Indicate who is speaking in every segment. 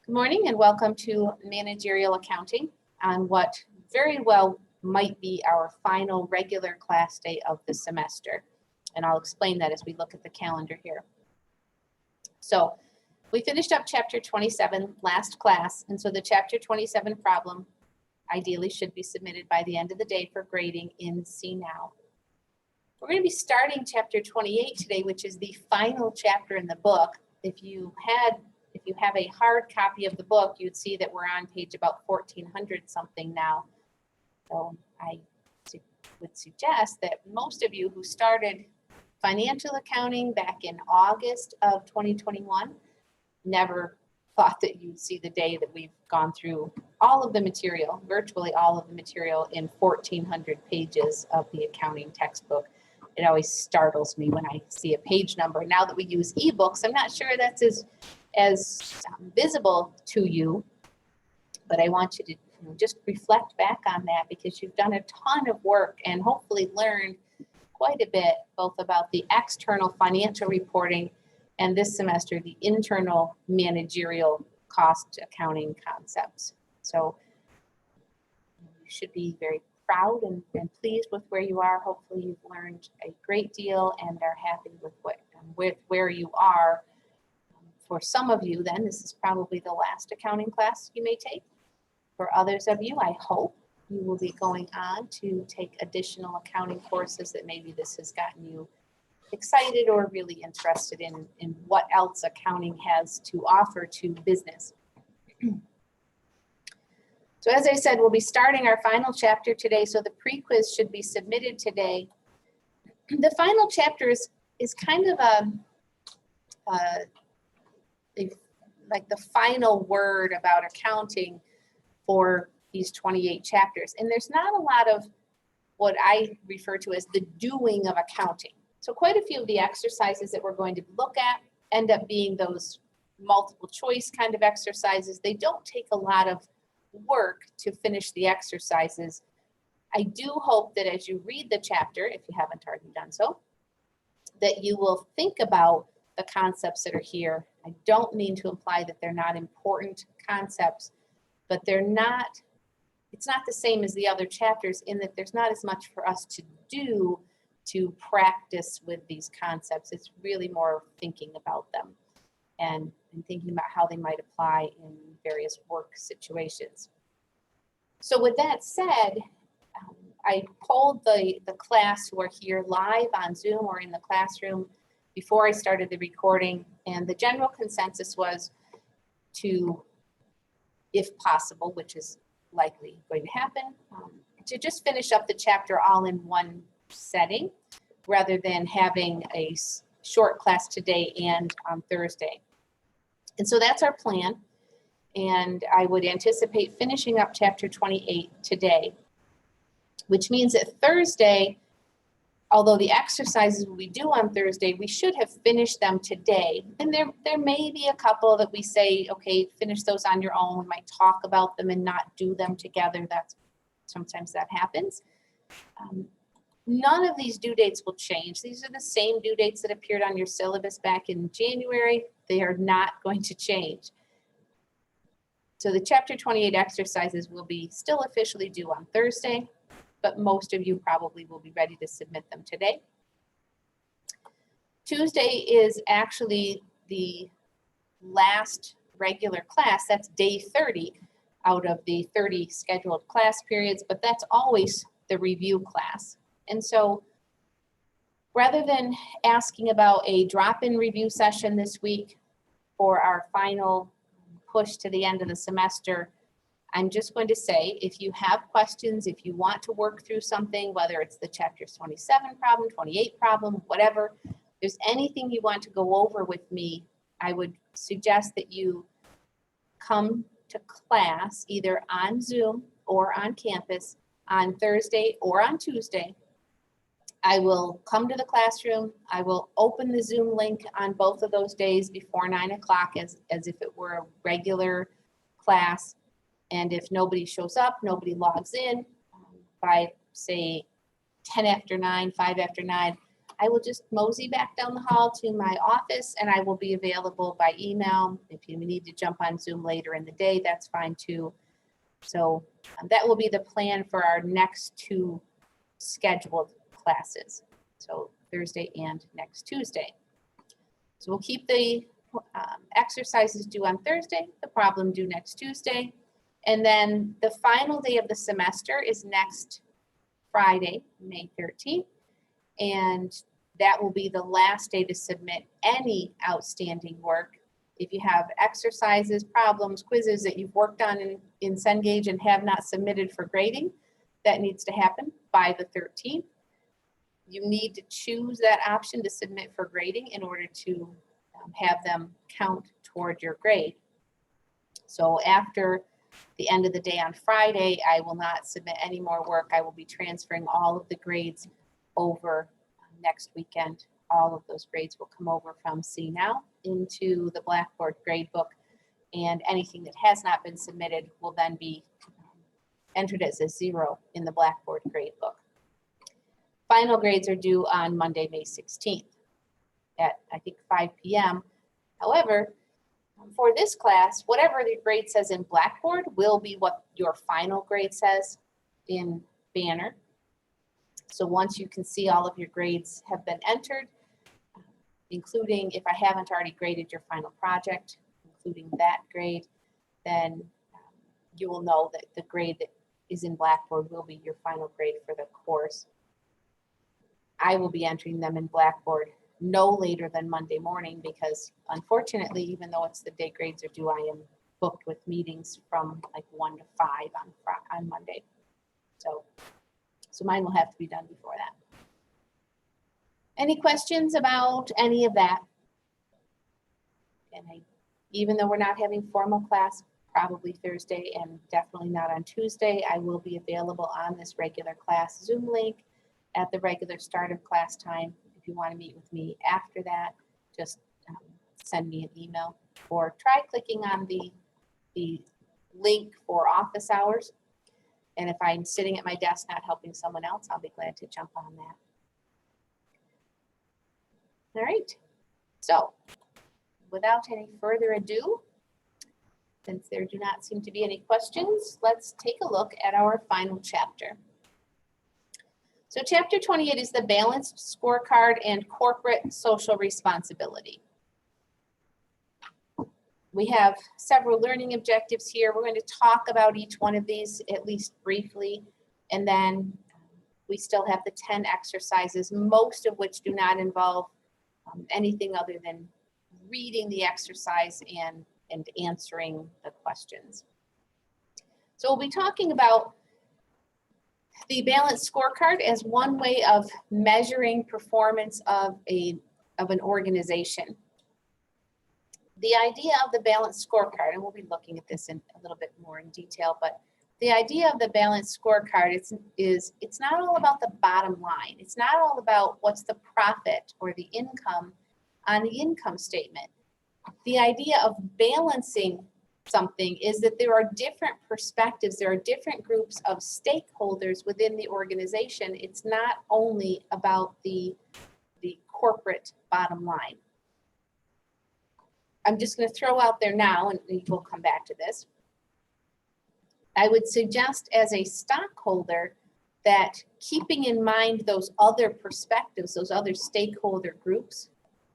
Speaker 1: Good morning and welcome to Managerial Accounting on what very well might be our final regular class day of the semester. And I'll explain that as we look at the calendar here. So we finished up chapter 27 last class, and so the chapter 27 problem ideally should be submitted by the end of the day for grading in CNOW. We're going to be starting chapter 28 today, which is the final chapter in the book. If you have a hard copy of the book, you'd see that we're on page about 1400 something now. So I would suggest that most of you who started financial accounting back in August of 2021 never thought that you'd see the day that we've gone through all of the material, virtually all of the material in 1400 pages of the accounting textbook. It always startles me when I see a page number. Now that we use ebooks, I'm not sure that's as visible to you, but I want you to just reflect back on that because you've done a ton of work and hopefully learned quite a bit both about the external financial reporting and this semester the internal managerial cost accounting concepts. So you should be very proud and pleased with where you are. Hopefully you've learned a great deal and are happy with where you are. For some of you, then, this is probably the last accounting class you may take. For others of you, I hope you will be going on to take additional accounting courses that maybe this has gotten you excited or really interested in what else accounting has to offer to business. So as I said, we'll be starting our final chapter today, so the pre-quiz should be submitted today. The final chapter is kind of like the final word about accounting for these 28 chapters. And there's not a lot of what I refer to as the doing of accounting. So quite a few of the exercises that we're going to look at end up being those multiple choice kind of exercises. They don't take a lot of work to finish the exercises. I do hope that as you read the chapter, if you haven't already done so, that you will think about the concepts that are here. I don't mean to imply that they're not important concepts, but it's not the same as the other chapters in that there's not as much for us to do to practice with these concepts. It's really more thinking about them and thinking about how they might apply in various work situations. So with that said, I polled the class who are here live on Zoom or in the classroom before I started the recording, and the general consensus was to, if possible, which is likely going to happen, to just finish up the chapter all in one setting rather than having a short class today and on Thursday. And so that's our plan, and I would anticipate finishing up chapter 28 today, which means that Thursday, although the exercises we do on Thursday, we should have finished them today. And there may be a couple that we say, okay, finish those on your own. We might talk about them and not do them together. Sometimes that happens. None of these due dates will change. These are the same due dates that appeared on your syllabus back in January. They are not going to change. So the chapter 28 exercises will be still officially due on Thursday, but most of you probably will be ready to submit them today. Tuesday is actually the last regular class. That's day 30 out of the 30 scheduled class periods, but that's always the review class. And so rather than asking about a drop-in review session this week for our final push to the end of the semester, I'm just going to say, if you have questions, if you want to work through something, whether it's the chapters 27 problem, 28 problem, whatever, if there's anything you want to go over with me, I would suggest that you come to class either on Zoom or on campus on Thursday or on Tuesday. I will come to the classroom. I will open the Zoom link on both of those days before 9 o'clock as if it were a regular class. And if nobody shows up, nobody logs in by, say, 10 after 9, 5 after 9, I will just mosey back down the hall to my office and I will be available by email. If you need to jump on Zoom later in the day, that's fine too. So that will be the plan for our next two scheduled classes. So Thursday and next Tuesday. So we'll keep the exercises due on Thursday, the problem due next Tuesday. And then the final day of the semester is next Friday, May 13th. And that will be the last day to submit any outstanding work. If you have exercises, problems, quizzes that you've worked on in Cengage and have not submitted for grading, that needs to happen by the 13th. You need to choose that option to submit for grading in order to have them count toward your grade. So after the end of the day on Friday, I will not submit any more work. I will be transferring all of the grades over next weekend. All of those grades will come over from CNOW into the Blackboard gradebook, and anything that has not been submitted will then be entered as a 0 in the Blackboard gradebook. Final grades are due on Monday, May 16th at, I think, 5 p.m. However, for this class, whatever the grade says in Blackboard will be what your final grade says in Banner. So once you can see all of your grades have been entered, including if I haven't already graded your final project, including that grade, then you will know that the grade that is in Blackboard will be your final grade for the course. I will be entering them in Blackboard no later than Monday morning because unfortunately, even though it's the day grades are due, I am booked with meetings from like 1 to 5 on Monday. So mine will have to be done before that. Any questions about any of that? And even though we're not having formal class, probably Thursday and definitely not on Tuesday, I will be available on this regular class Zoom link at the regular start of class time. If you want to meet with me after that, just send me an email or try clicking on the link for office hours. And if I'm sitting at my desk not helping someone else, I'll be glad to jump on that. All right, so without any further ado, since there do not seem to be any questions, let's take a look at our final chapter. So chapter 28 is the balanced scorecard and corporate social responsibility. We have several learning objectives here. We're going to talk about each one of these at least briefly, and then we still have the 10 exercises, most of which do not involve anything other than reading the exercise and answering the questions. So we'll be talking about the balanced scorecard as one way of measuring performance of an organization. The idea of the balanced scorecard, and we'll be looking at this in a little bit more in detail, but the idea of the balanced scorecard is it's not all about the bottom line. It's not all about what's the profit or the income on the income statement. The idea of balancing something is that there are different perspectives, there are different groups of stakeholders within the organization. It's not only about the corporate bottom line. I'm just going to throw out there now, and we'll come back to this. I would suggest as a stockholder that keeping in mind those other perspectives, those other stakeholder groups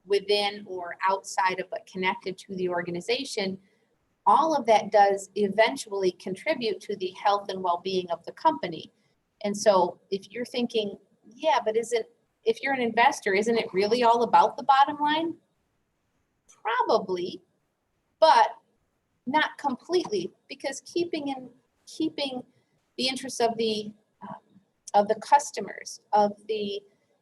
Speaker 1: within or outside of but connected to the organization, all of that does eventually contribute to the health and well-being of the company. And so if you're thinking, yeah, but if you're an investor, isn't it really all about the bottom line? Probably, but not completely, because keeping the interests of the customers, of the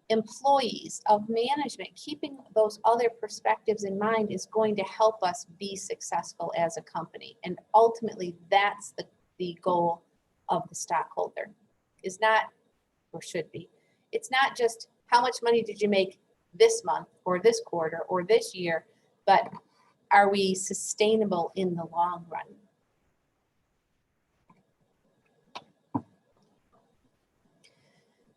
Speaker 1: employees, of management, keeping those other perspectives in mind is going to help us be successful as a company. And ultimately, that's the goal of the stockholder, is not, or should be, it's not just how much money did you make this month or this quarter or this year, but are we sustainable in the long run?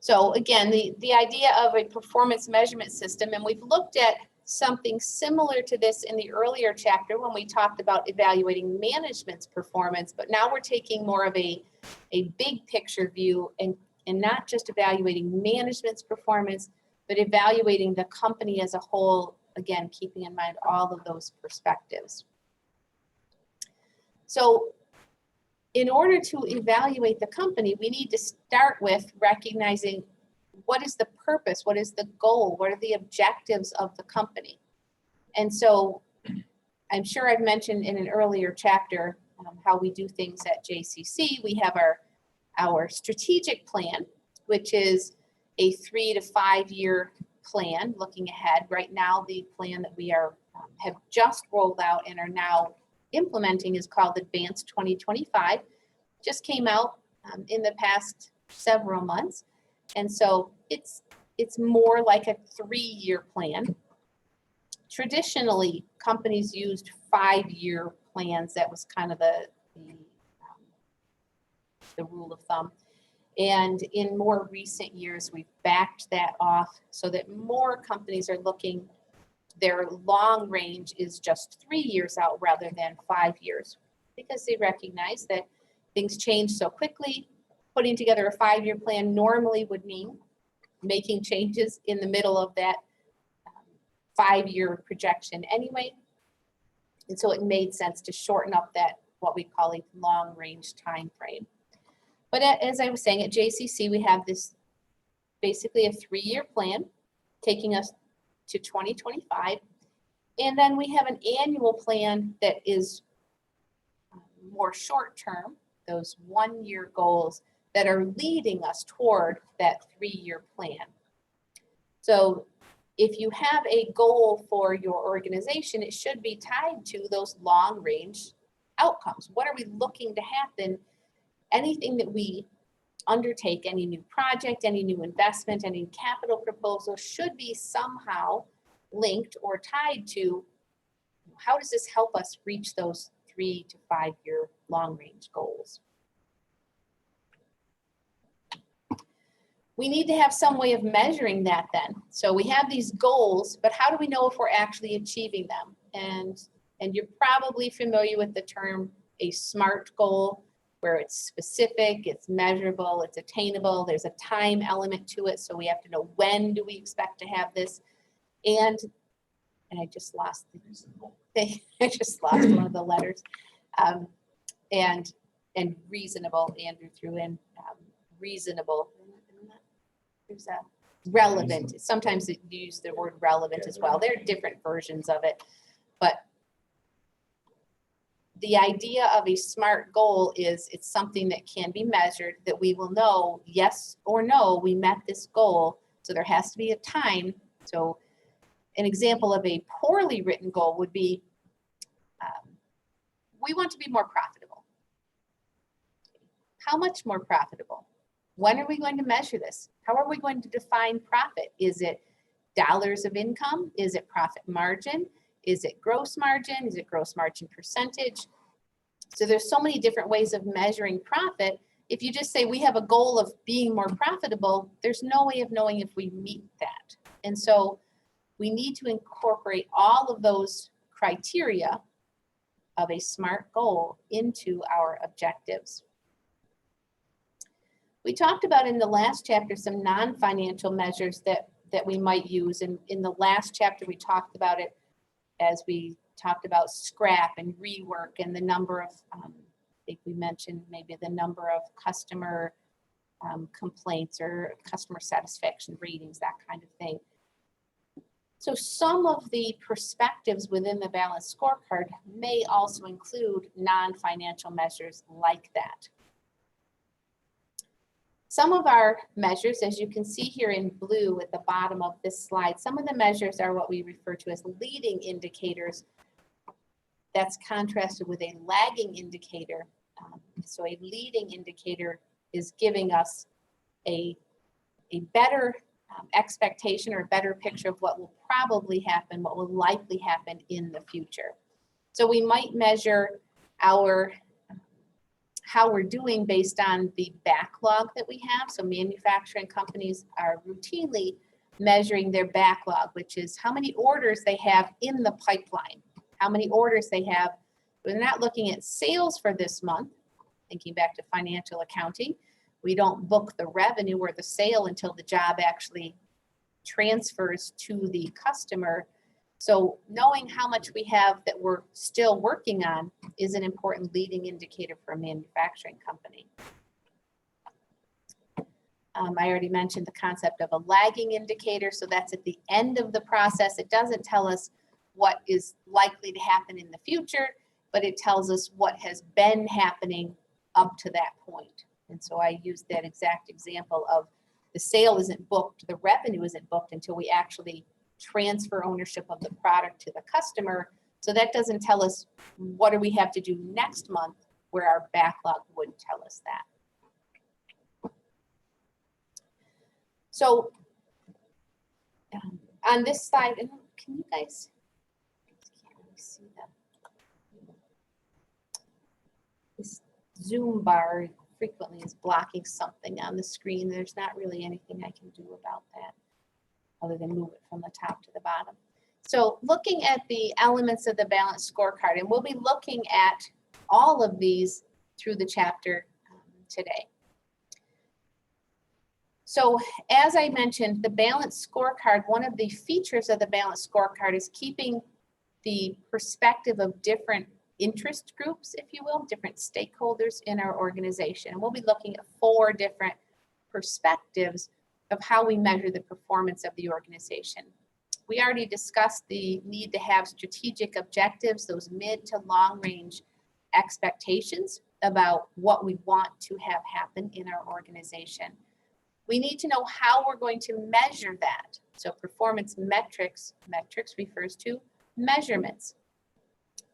Speaker 1: So again, the idea of a performance measurement system, and we've looked at something similar to this in the earlier chapter when we talked about evaluating management's performance, but now we're taking more of a big picture view and not just evaluating management's performance, but evaluating the company as a whole, again, keeping in mind all of those perspectives. So in order to evaluate the company, we need to start with recognizing what is the purpose, what is the goal, what are the objectives of the company. And so I'm sure I've mentioned in an earlier chapter how we do things at JCC. We have our strategic plan, which is a 3 to 5 year plan looking ahead. Right now, the plan that we have just rolled out and are now implementing is called Advanced 2025. Just came out in the past several months. And so it's more like a 3-year plan. Traditionally, companies used 5-year plans. That was kind of the rule of thumb. And in more recent years, we've backed that off so that more companies are looking, their long range is just 3 years out rather than 5 years, because they recognize that things change so quickly. Putting together a 5-year plan normally would mean making changes in the middle of that 5-year projection anyway. And so it made sense to shorten up that, what we call a long range time frame. But as I was saying, at JCC, we have this basically a 3-year plan taking us to 2025. And then we have an annual plan that is more short term, those 1-year goals that are leading us toward that 3-year plan. So if you have a goal for your organization, it should be tied to those long range outcomes. What are we looking to happen? Anything that we undertake, any new project, any new investment, any capital proposal should be somehow linked or tied to how does this help us reach those 3 to 5 year long range goals. We need to have some way of measuring that then. So we have these goals, but how do we know if we're actually achieving them? And you're probably familiar with the term a SMART goal, where it's specific, it's measurable, it's attainable, there's a time element to it. So we have to know, when do we expect to have this? And I just lost I just lost one of the letters. And reasonable, Andrew threw in reasonable. There's a relevant. Sometimes they use the word relevant as well. There are different versions of it, but the idea of a SMART goal is it's something that can be measured, that we will know yes or no, we met this goal. So there has to be a time. So an example of a poorly written goal would be, we want to be more profitable. How much more profitable? When are we going to measure this? How are we going to define profit? Is it dollars of income? Is it profit margin? Is it gross margin? Is it gross margin percentage? So there's so many different ways of measuring profit. If you just say we have a goal of being more profitable, there's no way of knowing if we meet that. And so we need to incorporate all of those criteria of a SMART goal into our objectives. We talked about in the last chapter some non-financial measures that we might use. And in the last chapter, we talked about it as we talked about scrap and rework and the number of, I think we mentioned maybe the number of customer complaints or customer satisfaction ratings, that kind of thing. So some of the perspectives within the balanced scorecard may also include non-financial measures like that. Some of our measures, as you can see here in blue at the bottom of this slide, some of the measures are what we refer to as leading indicators. That's contrasted with a lagging indicator. So a leading indicator is giving us a better expectation or a better picture of what will probably happen, what will likely happen in the future. So we might measure our how we're doing based on the backlog that we have. So manufacturing companies are routinely measuring their backlog, which is how many orders they have in the pipeline, how many orders they have. We're not looking at sales for this month, thinking back to financial accounting. We don't book the revenue or the sale until the job actually transfers to the customer. So knowing how much we have that we're still working on is an important leading indicator for a manufacturing company. I already mentioned the concept of a lagging indicator. So that's at the end of the process. It doesn't tell us what is likely to happen in the future, but it tells us what has been happening up to that point. And so I used that exact example of the sale isn't booked, the revenue isn't booked until we actually transfer ownership of the product to the customer. So that doesn't tell us what do we have to do next month, where our backlog would tell us that. So on this slide, and can you guys, can't really see that. This Zoom bar frequently is blocking something on the screen. There's not really anything I can do about that other than move it from the top to the bottom. So looking at the elements of the balanced scorecard, and we'll be looking at all of these through the chapter today. So as I mentioned, the balanced scorecard, one of the features of the balanced scorecard is keeping the perspective of different interest groups, if you will, different stakeholders in our organization. And we'll be looking at 4 different perspectives of how we measure the performance of the organization. We already discussed the need to have strategic objectives, those mid to long range expectations about what we want to have happen in our organization. We need to know how we're going to measure that. So performance metrics refers to measurements.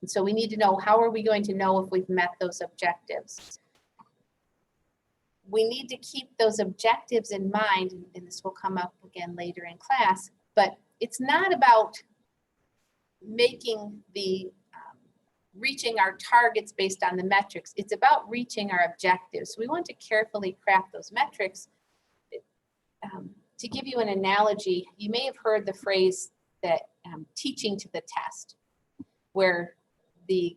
Speaker 1: And so we need to know, how are we going to know if we've met those objectives? We need to keep those objectives in mind, and this will come up again later in class, but it's not about making the, reaching our targets based on the metrics. It's about reaching our objectives. We want to carefully craft those metrics. To give you an analogy, you may have heard the phrase that teaching to the test, where the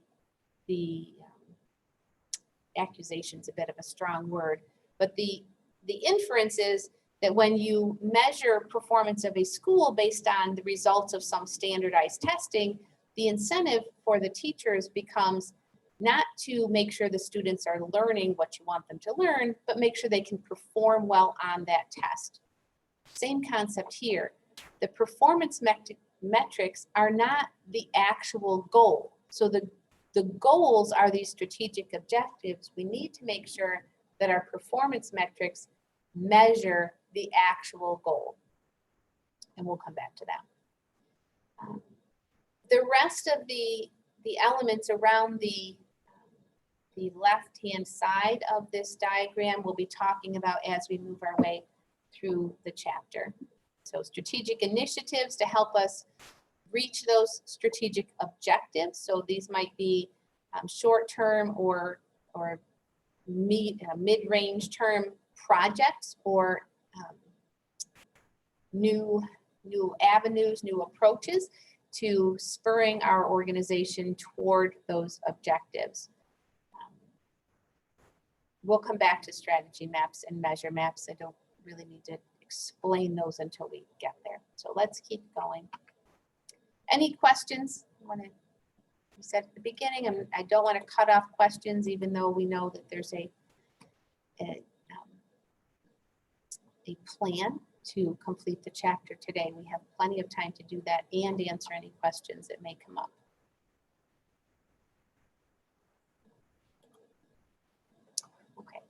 Speaker 1: accusation's a bit of a strong word, but the inference is that when you measure performance of a school based on the results of some standardized testing, the incentive for the teachers becomes not to make sure the students are learning what you want them to learn, but make sure they can perform well on that test. Same concept here. The performance metrics are not the actual goal. So the goals are these strategic objectives. We need to make sure that our performance metrics measure the actual goal. And we'll come back to that. The rest of the elements around the left-hand side of this diagram we'll be talking about as we move our way through the chapter. So strategic initiatives to help us reach those strategic objectives. So these might be short-term or mid-range term projects, or new avenues, new approaches to spurring our organization toward those objectives. We'll come back to strategy maps and measure maps. I don't really need to explain those until we get there. So let's keep going. Any questions? We said at the beginning, I don't want to cut off questions, even though we know that there's a plan to complete the chapter today. We have plenty of time to do that and answer any questions that may come up. Okay,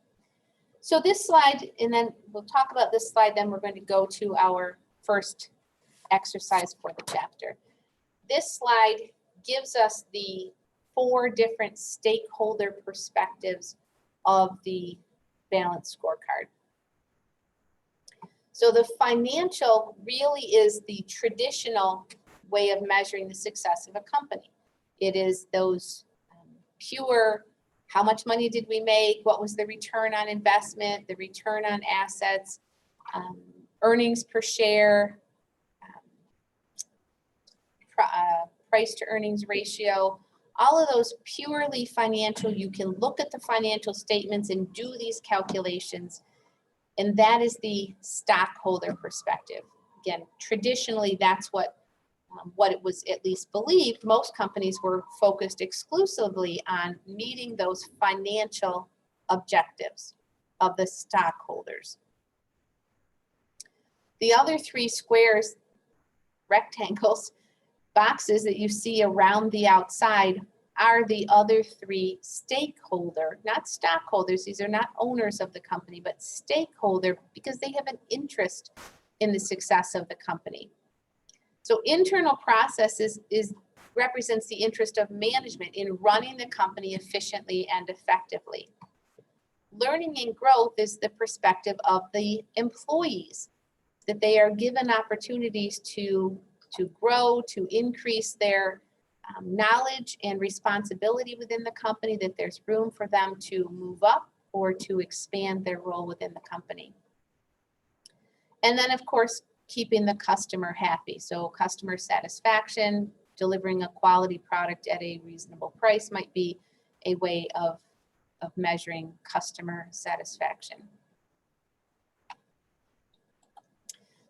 Speaker 1: so this slide, and then we'll talk about this slide, then we're going to go to our first exercise for the chapter. This slide gives us the 4 different stakeholder perspectives of the balanced scorecard. So the financial really is the traditional way of measuring the success of a company. It is those pure how much money did we make? What was the return on investment, the return on assets, earnings per share, price to earnings ratio, all of those purely financial. You can look at the financial statements and do these calculations, and that is the stockholder perspective. Again, traditionally, that's what it was at least believed. Most companies were focused exclusively on meeting those financial objectives of the stockholders. The other three squares, rectangles, boxes that you see around the outside are the other three stakeholder, not stockholders. These are not owners of the company, but stakeholder, because they have an interest in the success of the company. So internal processes represents the interest of management in running the company efficiently and effectively. Learning and growth is the perspective of the employees, that they are given opportunities to grow, to increase their knowledge and responsibility within the company, that there's room for them to move up or to expand their role within the company. And then, of course, keeping the customer happy. So customer satisfaction, delivering a quality product at a reasonable price might be a way of measuring customer satisfaction.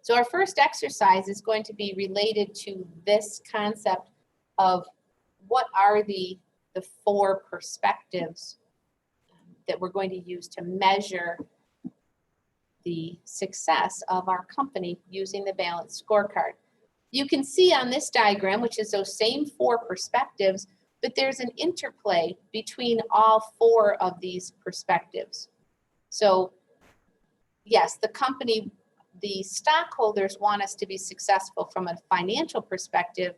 Speaker 1: So our first exercise is going to be related to this concept of what are the four perspectives that we're going to use to measure the success of our company using the balanced scorecard. You can see on this diagram, which is those same four perspectives, but there's an interplay between all four of these perspectives. So yes, the company, the stockholders want us to be successful from a financial perspective,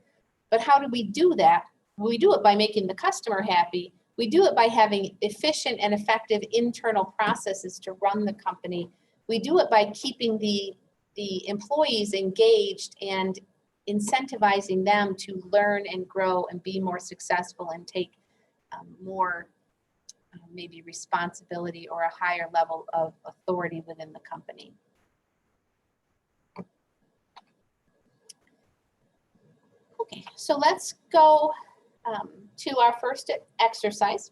Speaker 1: but how do we do that? We do it by making the customer happy. We do it by having efficient and effective internal processes to run the company. We do it by keeping the employees engaged and incentivizing them to learn and grow and be more successful and take more maybe responsibility or a higher level of authority within the company. Okay, so let's go to our first exercise.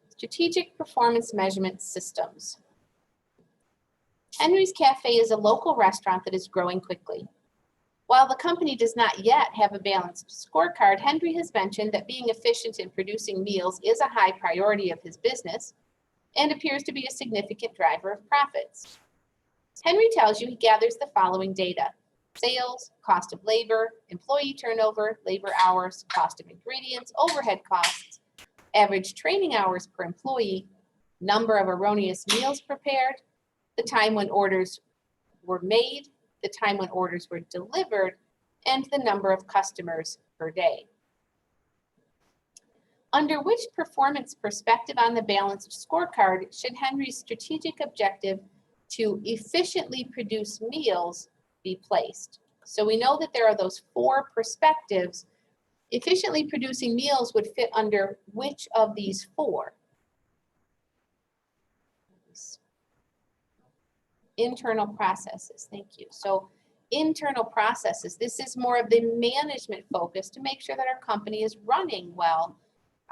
Speaker 1: Strategic performance measurement systems. Henry's Cafe is a local restaurant that is growing quickly. While the company does not yet have a balanced scorecard, Henry has mentioned that being efficient in producing meals is a high priority of his business and appears to be a significant driver of profits. Henry tells you he gathers the following data: sales, cost of labor, employee turnover, labor hours, cost of ingredients, overhead costs, average training hours per employee, number of erroneous meals prepared, the time when orders were made, the time when orders were delivered, and the number of customers per day. Under which performance perspective on the balanced scorecard should Henry's strategic objective to efficiently produce meals be placed? So we know that there are those four perspectives. Efficiently producing meals would fit under which of these four? Internal processes, thank you. So internal processes, this is more of the management focus to make sure that our company is running well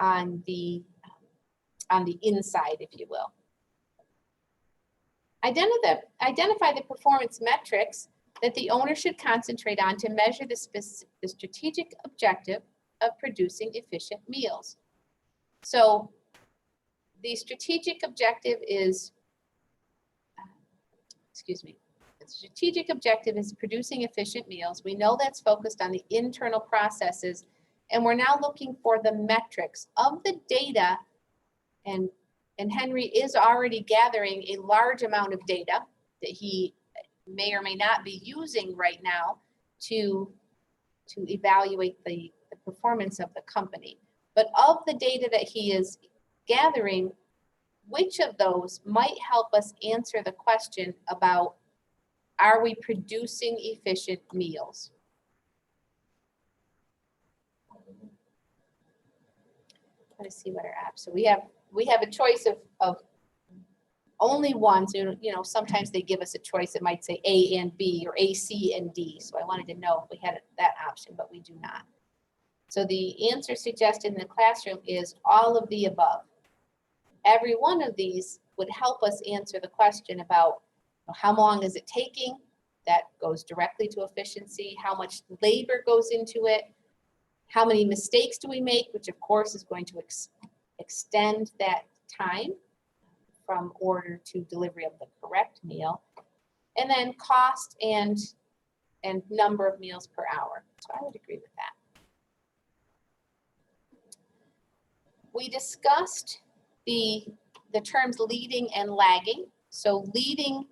Speaker 1: on the inside, if you will. Identify the performance metrics that the owner should concentrate on to measure the strategic objective of producing efficient meals. So the strategic objective is, the strategic objective is producing efficient meals. We know that's focused on the internal processes, and we're now looking for the metrics of the data, and Henry is already gathering a large amount of data that he may or may not be using right now to evaluate the performance of the company. But of the data that he is gathering, which of those might help us answer the question about Are we producing efficient meals? Let's see what our apps. So we have a choice of only one. So, sometimes they give us a choice. It might say A and B or A, C, and D. So I wanted to know if we had that option, but we do not. So the answer suggested in the classroom is all of the above. Every one of these would help us answer the question about how long is it taking? That goes directly to efficiency. How much labor goes into it? How many mistakes do we make? Which of course is going to extend that time from order to delivery of the correct meal. And then cost and number of meals per hour. So I would agree with that. We discussed the terms leading and lagging. So leading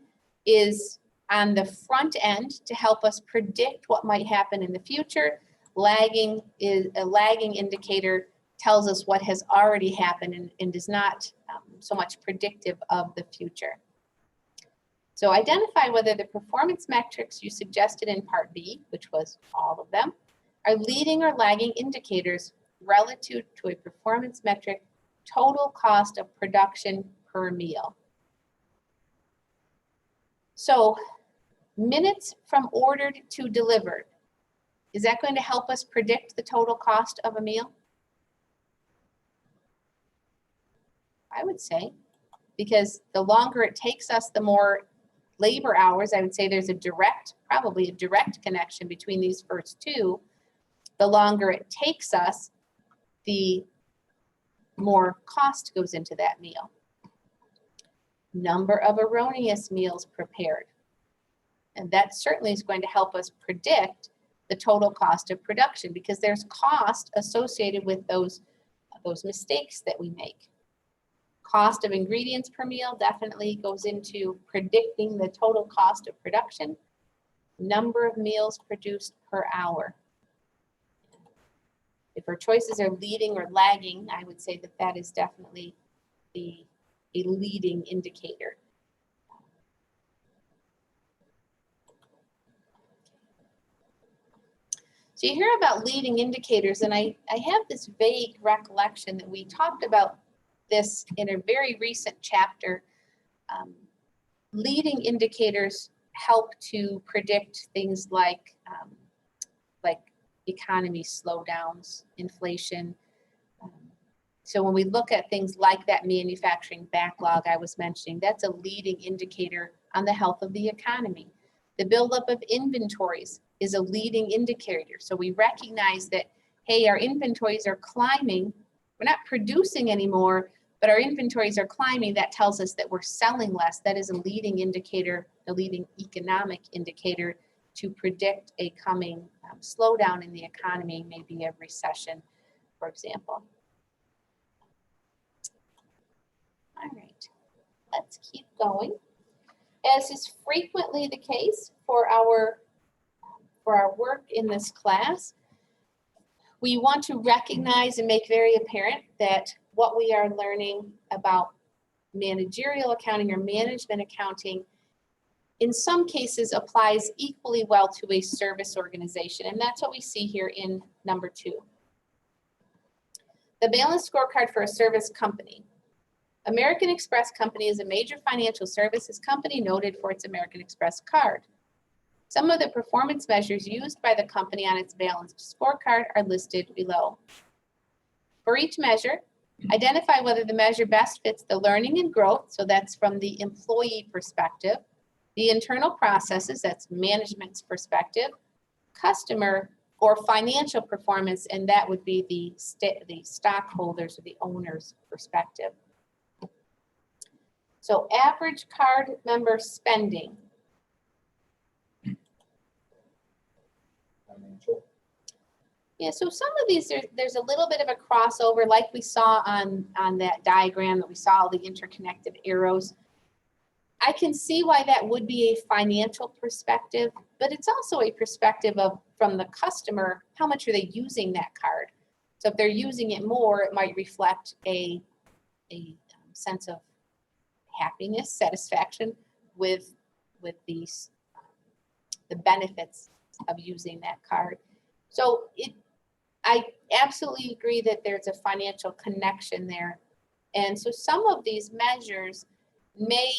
Speaker 1: is on the front end to help us predict what might happen in the future. Lagging is a lagging indicator, tells us what has already happened and is not so much predictive of the future. So identify whether the performance metrics you suggested in part B, which was all of them, are leading or lagging indicators relative to a performance metric total cost of production per meal. So minutes from ordered to delivered, is that going to help us predict the total cost of a meal? I would say, because the longer it takes us, the more labor hours. I would say there's probably a direct connection between these first two. The longer it takes us, the more cost goes into that meal. Number of erroneous meals prepared. And that certainly is going to help us predict the total cost of production, because there's cost associated with those mistakes that we make. Cost of ingredients per meal definitely goes into predicting the total cost of production. Number of meals produced per hour. If our choices are leading or lagging, I would say that is definitely a leading indicator. So you hear about leading indicators, and I have this vague recollection that we talked about this in a very recent chapter. Leading indicators help to predict things like economy slowdowns, inflation. So when we look at things like that manufacturing backlog I was mentioning, that's a leading indicator on the health of the economy. The buildup of inventories is a leading indicator. So we recognize that, hey, our inventories are climbing. We're not producing anymore, but our inventories are climbing. That tells us that we're selling less. That is a leading indicator, a leading economic indicator to predict a coming slowdown in the economy, maybe a recession, for example. All right, let's keep going. As is frequently the case for our work in this class, we want to recognize and make very apparent that what we are learning about managerial accounting or management accounting in some cases applies equally well to a service organization, and that's what we see here in number 2. The balanced scorecard for a service company. American Express Company is a major financial services company noted for its American Express card. Some of the performance measures used by the company on its balanced scorecard are listed below. For each measure, identify whether the measure best fits the learning and growth, so that's from the employee perspective, the internal processes, that's management's perspective, customer or financial performance, and that would be the stockholders or the owner's perspective. So average card member spending. Yeah, so some of these, there's a little bit of a crossover like we saw on that diagram that we saw all the interconnected arrows. I can see why that would be a financial perspective, but it's also a perspective of from the customer, how much are they using that card? So if they're using it more, it might reflect a sense of happiness, satisfaction with the the benefits of using that card. So I absolutely agree that there's a financial connection there. And so some of these measures may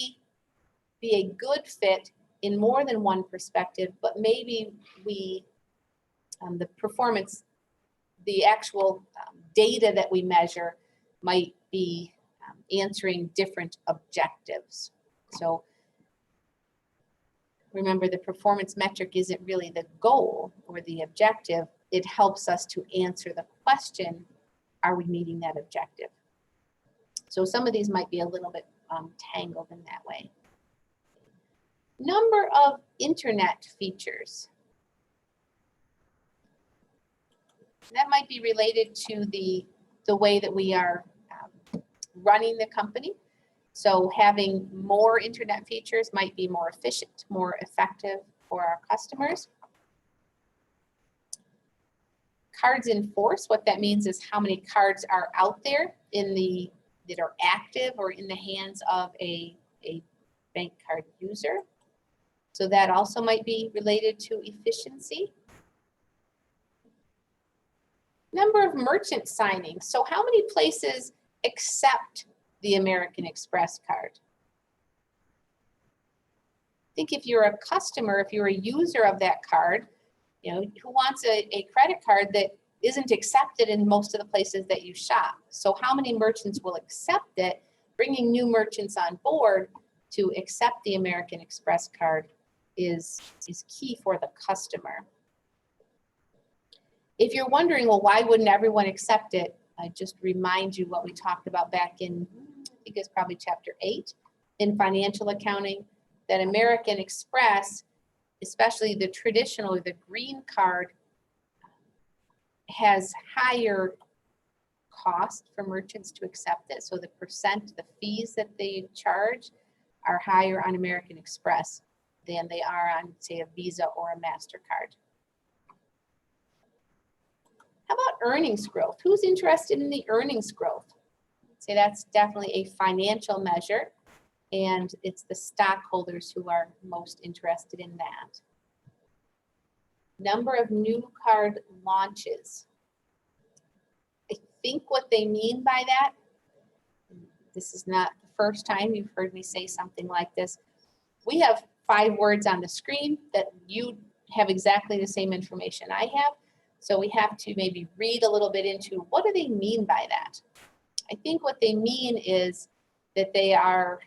Speaker 1: be a good fit in more than one perspective, but maybe the performance, the actual data that we measure might be answering different objectives. So remember, the performance metric isn't really the goal or the objective. It helps us to answer the question, are we meeting that objective? So some of these might be a little bit tangled in that way. Number of internet features. That might be related to the way that we are running the company. So having more internet features might be more efficient, more effective for our customers. Cards in force, what that means is how many cards are out there that are active or in the hands of a bank card user. So that also might be related to efficiency. Number of merchant signings. So how many places accept the American Express card? I think if you're a customer, if you're a user of that card, you know, who wants a credit card that isn't accepted in most of the places that you shop? So how many merchants will accept it? Bringing new merchants on board to accept the American Express card is key for the customer. If you're wondering, well, why wouldn't everyone accept it? I just remind you what we talked about back in, I think it's probably chapter 8 in financial accounting, that American Express, especially the traditional, the green card, has higher cost for merchants to accept it. So the fees that they charge are higher on American Express than they are on, say, a Visa or a MasterCard. How about earnings growth? Who's interested in the earnings growth? Say that's definitely a financial measure, and it's the stockholders who are most interested in that. Number of new card launches. I think what they mean by that, this is not the first time you've heard me say something like this. We have 5 words on the screen that you have exactly the same information I have. So we have to maybe read a little bit into what do they mean by that? I think what they mean is that they are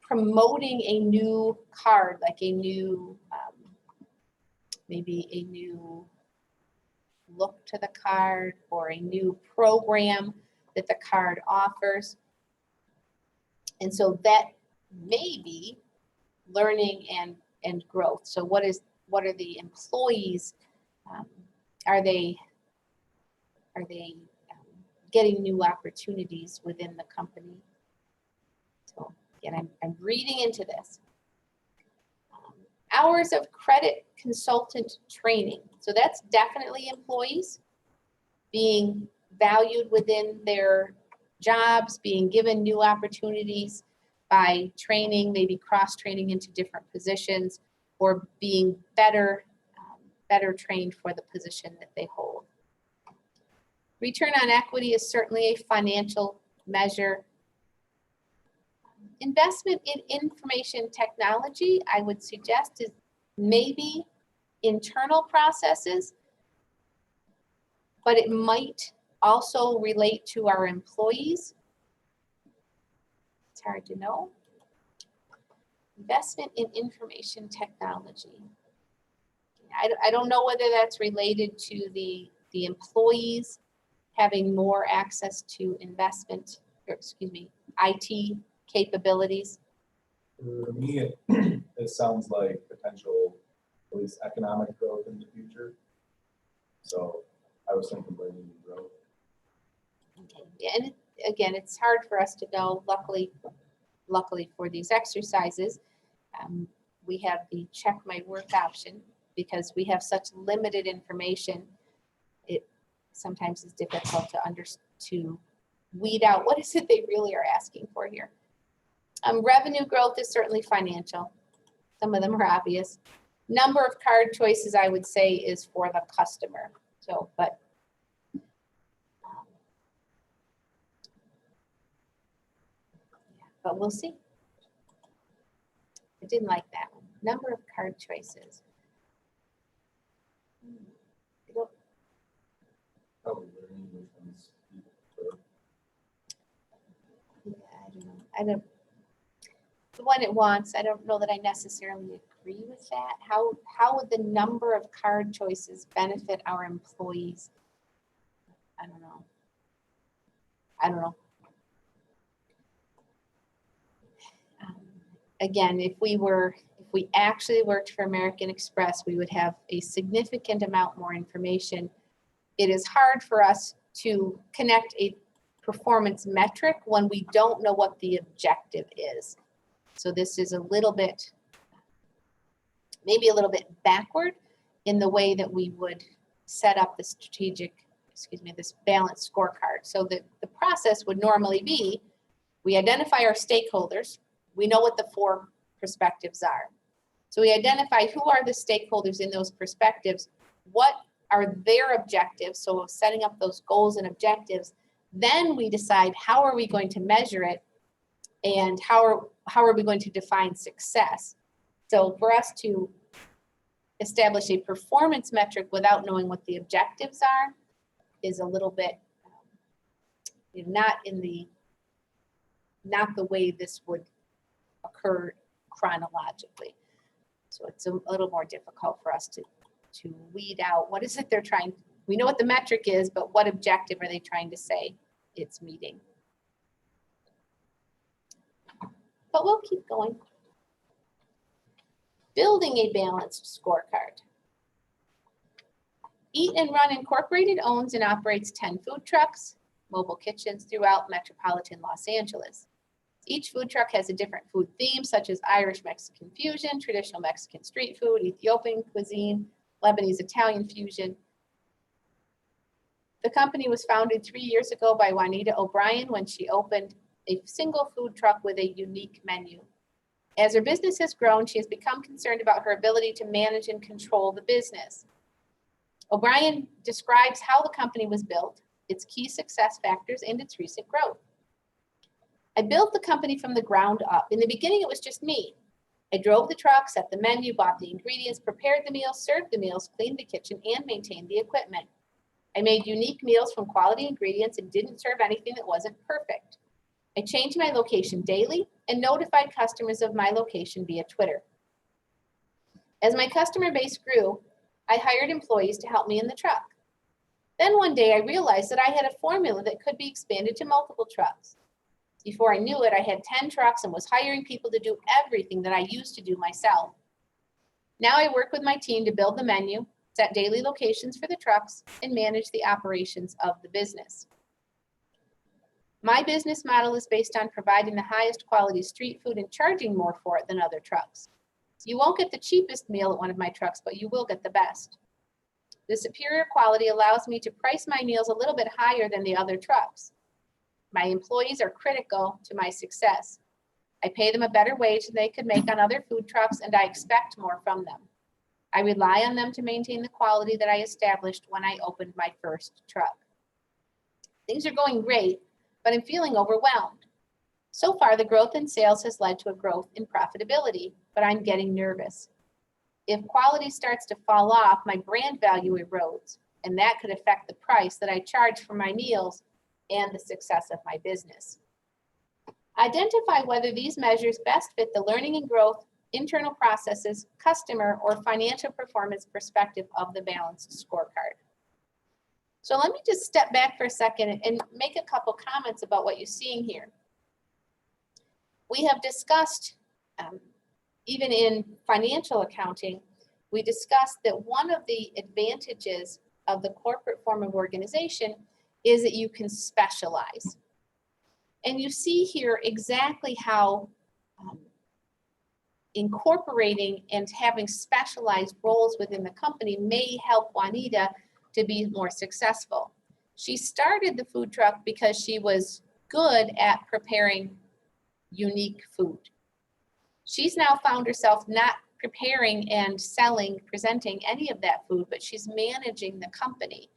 Speaker 1: promoting a new card, like a new, maybe a new look to the card or a new program that the card offers. And so that may be learning and growth. So what are the employees, are they getting new opportunities within the company? So again, I'm reading into this. Hours of credit consultant training. So that's definitely employees being valued within their jobs, being given new opportunities by training, maybe cross-training into different positions, or being better trained for the position that they hold. Return on equity is certainly a financial measure. Investment in information technology, I would suggest, is maybe internal processes, but it might also relate to our employees. It's hard to know. Investment in information technology. I don't know whether that's related to the employees having more access to investment, or excuse me, IT capabilities.
Speaker 2: For me, it sounds like potential, at least economic growth in the future. So I was thinking bringing growth.
Speaker 1: Okay. Yeah, and again, it's hard for us to know. Luckily for these exercises, we have the check my work option because we have such limited information. It sometimes is difficult to weed out what is it they really are asking for here. Revenue growth is certainly financial. Some of them are obvious. Number of card choices, I would say, is for the customer. So, but we'll see. I didn't like that one. Number of card choices. I don't-
Speaker 2: Probably learning which ones people prefer.
Speaker 1: Yeah, I don't know. The one it wants, I don't know that I necessarily agree with that. How would the number of card choices benefit our employees? I don't know. Again, if we actually worked for American Express, we would have a significant amount more information. It is hard for us to connect a performance metric when we don't know what the objective is. So this is a little bit, maybe a little bit backward in the way that we would set up the this balanced scorecard. So that the process would normally be, we identify our stakeholders, we know what the 4 perspectives are. So we identify who are the stakeholders in those perspectives, what are their objectives, so setting up those goals and objectives. Then we decide how are we going to measure it and how are we going to define success. So for us to establish a performance metric without knowing what the objectives are is a little bit not the way this would occur chronologically. So it's a little more difficult for us to weed out what is it they're trying. We know what the metric is, but what objective are they trying to say it's meeting? But we'll keep going. Building a balanced scorecard. Eat and Run Incorporated owns and operates 10 food trucks, mobile kitchens throughout metropolitan Los Angeles. Each food truck has a different food theme, such as Irish Mexican fusion, traditional Mexican street food, Ethiopian cuisine, Lebanese Italian fusion. The company was founded 3 years ago by Juanita O'Brien when she opened a single food truck with a unique menu. As her business has grown, she has become concerned about her ability to manage and control the business. O'Brien describes how the company was built, its key success factors, and its recent growth. I built the company from the ground up. In the beginning, it was just me. I drove the truck, set the menu, bought the ingredients, prepared the meals, served the meals, cleaned the kitchen, and maintained the equipment. I made unique meals from quality ingredients and didn't serve anything that wasn't perfect. I changed my location daily and notified customers of my location via Twitter. As my customer base grew, I hired employees to help me in the truck. Then one day I realized that I had a formula that could be expanded to multiple trucks. Before I knew it, I had 10 trucks and was hiring people to do everything that I used to do myself. Now I work with my team to build the menu, set daily locations for the trucks, and manage the operations of the business. My business model is based on providing the highest quality street food and charging more for it than other trucks. You won't get the cheapest meal at one of my trucks, but you will get the best. The superior quality allows me to price my meals a little bit higher than the other trucks. My employees are critical to my success. I pay them a better wage than they could make on other food trucks, and I expect more from them. I rely on them to maintain the quality that I established when I opened my first truck. Things are going great, but I'm feeling overwhelmed. So far, the growth in sales has led to a growth in profitability, but I'm getting nervous. If quality starts to fall off, my brand value erodes, and that could affect the price that I charge for my meals and the success of my business. Identify whether these measures best fit the learning and growth, internal processes, customer, or financial performance perspective of the balanced scorecard. So let me just step back for a second and make a couple comments about what you're seeing here. We have discussed, even in financial accounting, we discussed that one of the advantages of the corporate form of organization is that you can specialize. And you see here exactly how incorporating and having specialized roles within the company may help Juanita to be more successful. She started the food truck because she was good at preparing unique food. She's now found herself not preparing and selling, presenting any of that food, but she's managing the company.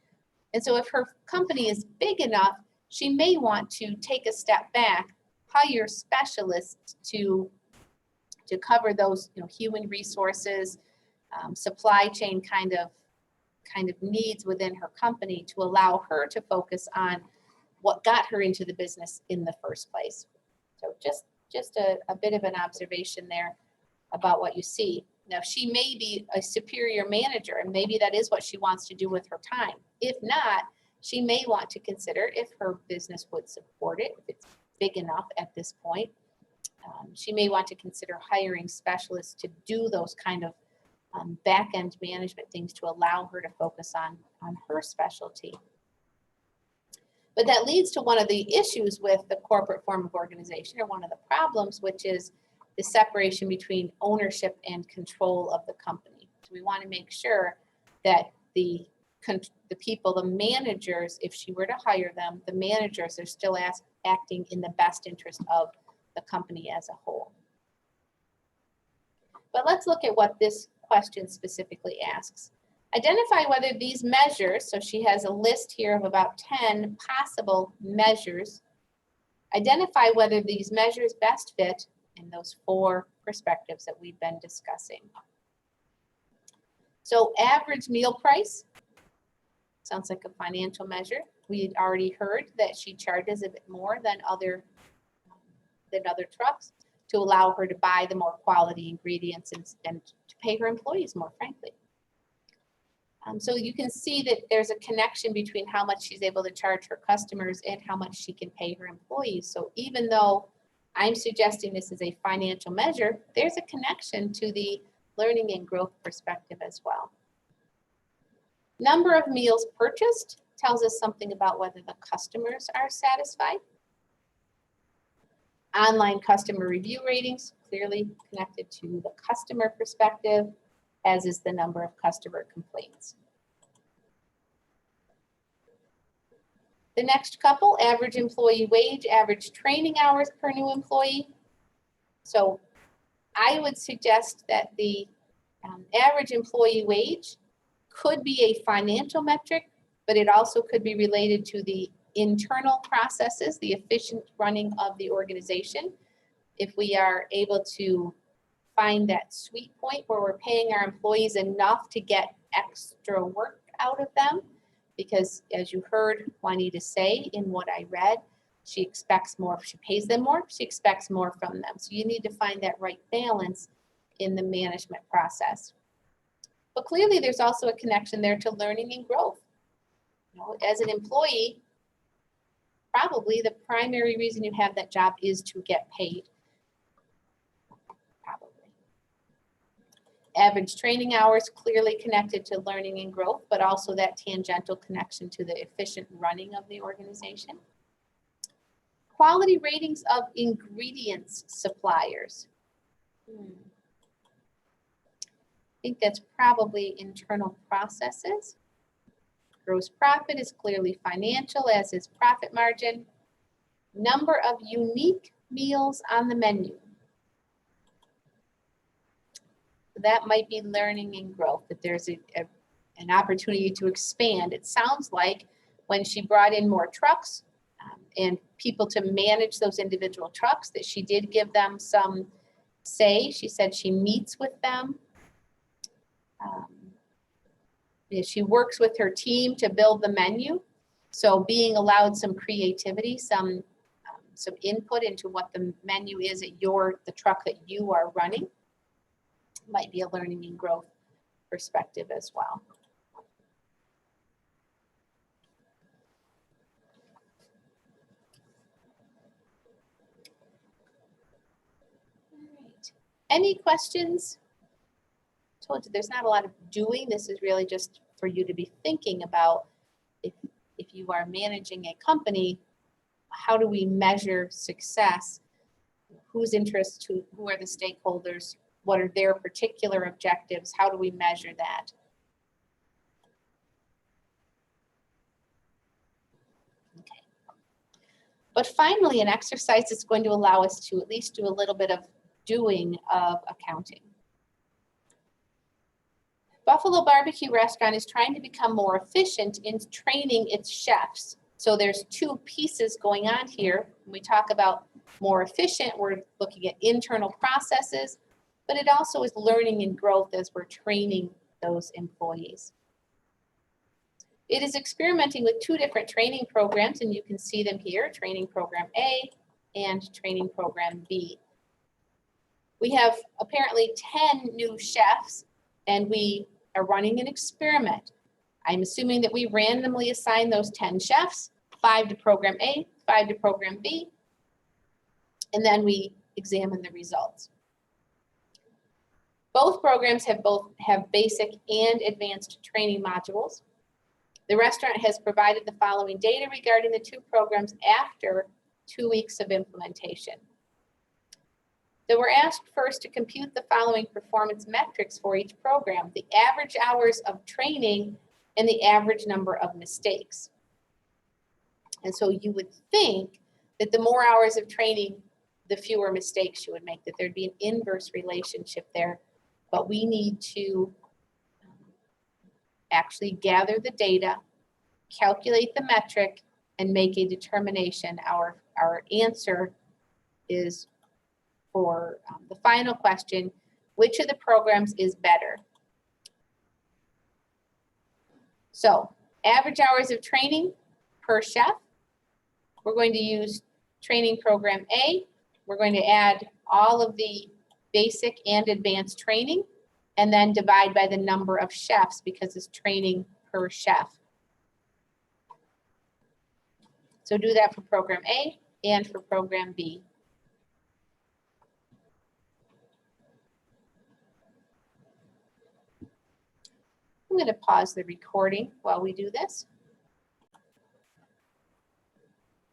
Speaker 1: And so if her company is big enough, she may want to take a step back, hire specialists to cover those, human resources, supply chain kind of needs within her company to allow her to focus on what got her into the business in the first place. So just a bit of an observation there about what you see. Now, she may be a superior manager, and maybe that is what she wants to do with her time. If not, she may want to consider if her business would support it, if it's big enough at this point. She may want to consider hiring specialists to do those kind of back-end management things to allow her to focus on her specialty. But that leads to one of the issues with the corporate form of organization, or one of the problems, which is the separation between ownership and control of the company. So we want to make sure that the people, the managers, if she were to hire them, the managers are still acting in the best interest of the company as a whole. But let's look at what this question specifically asks. Identify whether these measures, so she has a list here of about 10 possible measures. Identify whether these measures best fit in those 4 perspectives that we've been discussing. So average meal price sounds like a financial measure. We had already heard that she charges a bit more than other trucks to allow her to buy the more quality ingredients and to pay her employees more, frankly. So you can see that there's a connection between how much she's able to charge her customers and how much she can pay her employees. So even though I'm suggesting this is a financial measure, there's a connection to the learning and growth perspective as well. Number of meals purchased tells us something about whether the customers are satisfied. Online customer review ratings, clearly connected to the customer perspective, as is the number of customer complaints. The next couple, average employee wage, average training hours per new employee. So I would suggest that the average employee wage could be a financial metric, but it also could be related to the internal processes, the efficient running of the organization. If we are able to find that sweet point where we're paying our employees enough to get extra work out of them, because as you heard Juanita say in what I read, she expects more. If she pays them more, she expects more from them. So you need to find that right balance in the management process. But clearly there's also a connection there to learning and growth. As an employee, probably the primary reason you have that job is to get paid. Probably. Average training hours clearly connected to learning and growth, but also that tangential connection to the efficient running of the organization. Quality ratings of ingredients suppliers. I think that's probably internal processes. Gross profit is clearly financial, as is profit margin. Number of unique meals on the menu. That might be learning and growth, that there's an opportunity to expand. It sounds like when she brought in more trucks and people to manage those individual trucks, that she did give them some say. She said she meets with them. She works with her team to build the menu. So being allowed some creativity, some input into what the menu is at the truck that you are running might be a learning and growth perspective as well. All right. Any questions? Told you there's not a lot of doing. This is really just for you to be thinking about if you are managing a company, how do we measure success? Whose interests, who are the stakeholders? What are their particular objectives? How do we measure that? Okay. But finally, an exercise is going to allow us to at least do a little bit of doing of accounting. Buffalo Barbecue Restaurant is trying to become more efficient in training its chefs. So there's two pieces going on here. When we talk about more efficient, we're looking at internal processes, but it also is learning and growth as we're training those employees. It is experimenting with two different training programs, and you can see them here, Training Program A and Training Program B. We have apparently 10 new chefs, and we are running an experiment. I'm assuming that we randomly assign those 10 chefs, 5 to Program A, 5 to Program B, and then we examine the results. Both programs have basic and advanced training modules. The restaurant has provided the following data regarding the two programs after 2 weeks of implementation. So we're asked first to compute the following performance metrics for each program: the average hours of training and the average number of mistakes. And so you would think that the more hours of training, the fewer mistakes you would make, that there'd be an inverse relationship there. But we need to actually gather the data, calculate the metric, and make a determination. Our answer is for the final question: which of the programs is better? So, average hours of training per chef. We're going to use Training Program A. We're going to add all of the basic and advanced training, and then divide by the number of chefs because it's training per chef. So do that for Program A and for Program B. I'm going to pause the recording while we do this.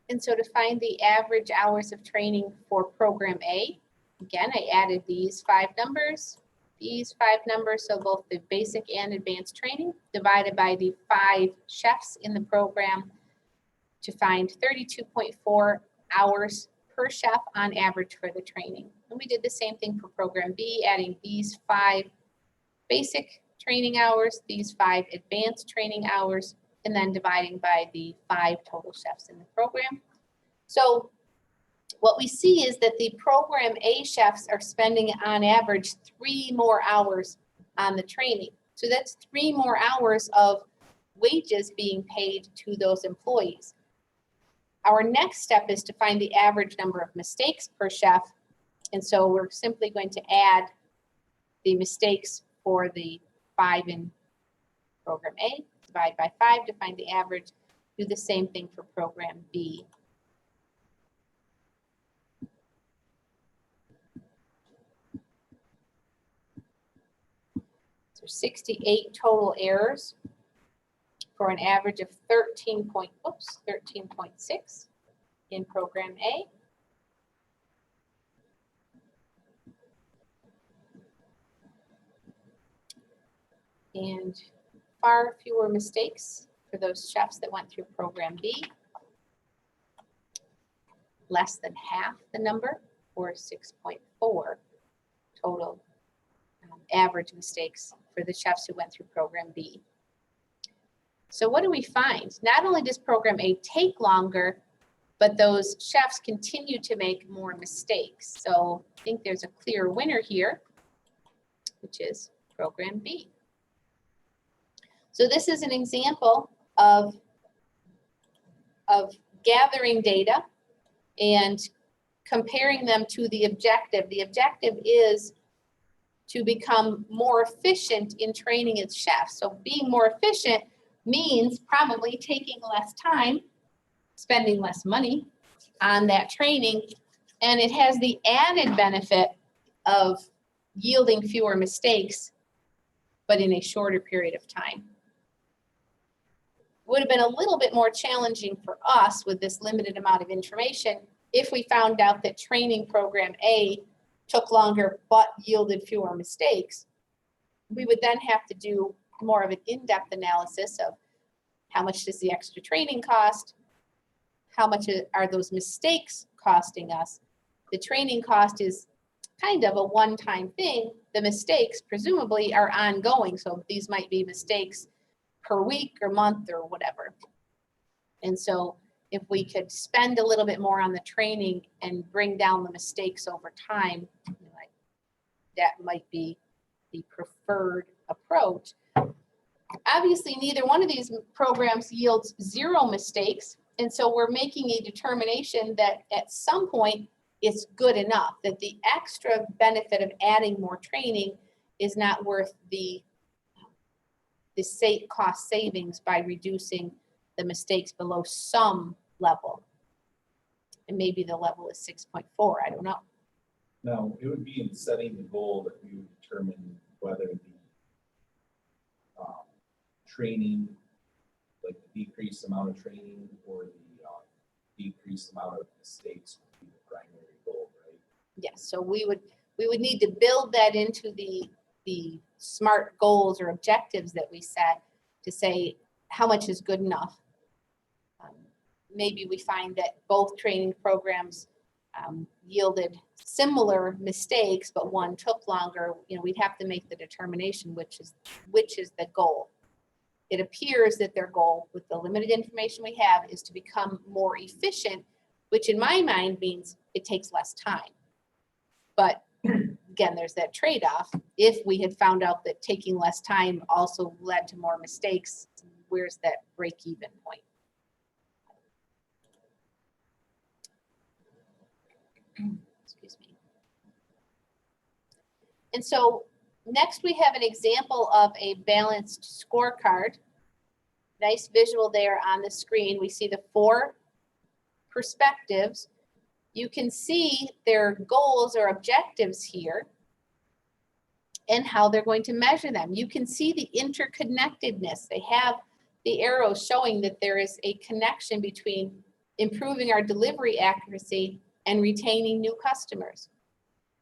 Speaker 1: And so to find the average hours of training for Program A, again, I added these 5 numbers, so both the basic and advanced training, divided by the 5 chefs in the program to find 32.4 hours per chef on average for the training. And we did the same thing for Program B, adding these 5 basic training hours, these 5 advanced training hours, and then dividing by the 5 total chefs in the program. So what we see is that the Program A chefs are spending on average 3 more hours on the training. So that's 3 more hours of wages being paid to those employees. Our next step is to find the average number of mistakes per chef. And so we're simply going to add the mistakes for the 5 in Program A, divide by 5 to find the average. Do the same thing for Program B. So 68 total errors for an average of 13.6 in Program A. And far fewer mistakes for those chefs that went through Program B. Less than half the number, or 6.4 total average mistakes for the chefs who went through Program B. So what do we find? Not only does Program A take longer, but those chefs continue to make more mistakes. So I think there's a clear winner here, which is Program B. So this is an example of gathering data and comparing them to the objective. The objective is to become more efficient in training its chefs. So being more efficient means probably taking less time, spending less money on that training, and it has the added benefit of yielding fewer mistakes, but in a shorter period of time. Would have been a little bit more challenging for us with this limited amount of information if we found out that Training Program A took longer but yielded fewer mistakes. We would then have to do more of an in-depth analysis of how much does the extra training cost, how much are those mistakes costing us. The training cost is kind of a one-time thing, the mistakes presumably are ongoing. So these might be mistakes per week or month or whatever. And so if we could spend a little bit more on the training and bring down the mistakes over time, like, that might be the preferred approach. Obviously, neither one of these programs yields zero mistakes. And so we're making a determination that at some point it's good enough, that the extra benefit of adding more training is not worth the cost savings by reducing the mistakes below some level. And maybe the level is 6.4, I don't know.
Speaker 2: Now, it would be in setting the goal that we would determine whether the training, like the decreased amount of training or the decreased amount of mistakes would be the primary goal, right?
Speaker 1: Yes, so we would need to build that into the SMART goals or objectives that we set to say how much is good enough. Maybe we find that both training programs yielded similar mistakes, but one took longer. We'd have to make the determination which is the goal. It appears that their goal, with the limited information we have, is to become more efficient, which in my mind means it takes less time. But again, there's that trade-off. If we had found out that taking less time also led to more mistakes, where's that break-even point? Excuse me. And so next we have an example of a balanced scorecard. Nice visual there on the screen. We see the 4 perspectives. You can see their goals or objectives here and how they're going to measure them. You can see the interconnectedness. They have the arrows showing that there is a connection between improving our delivery accuracy and retaining new customers.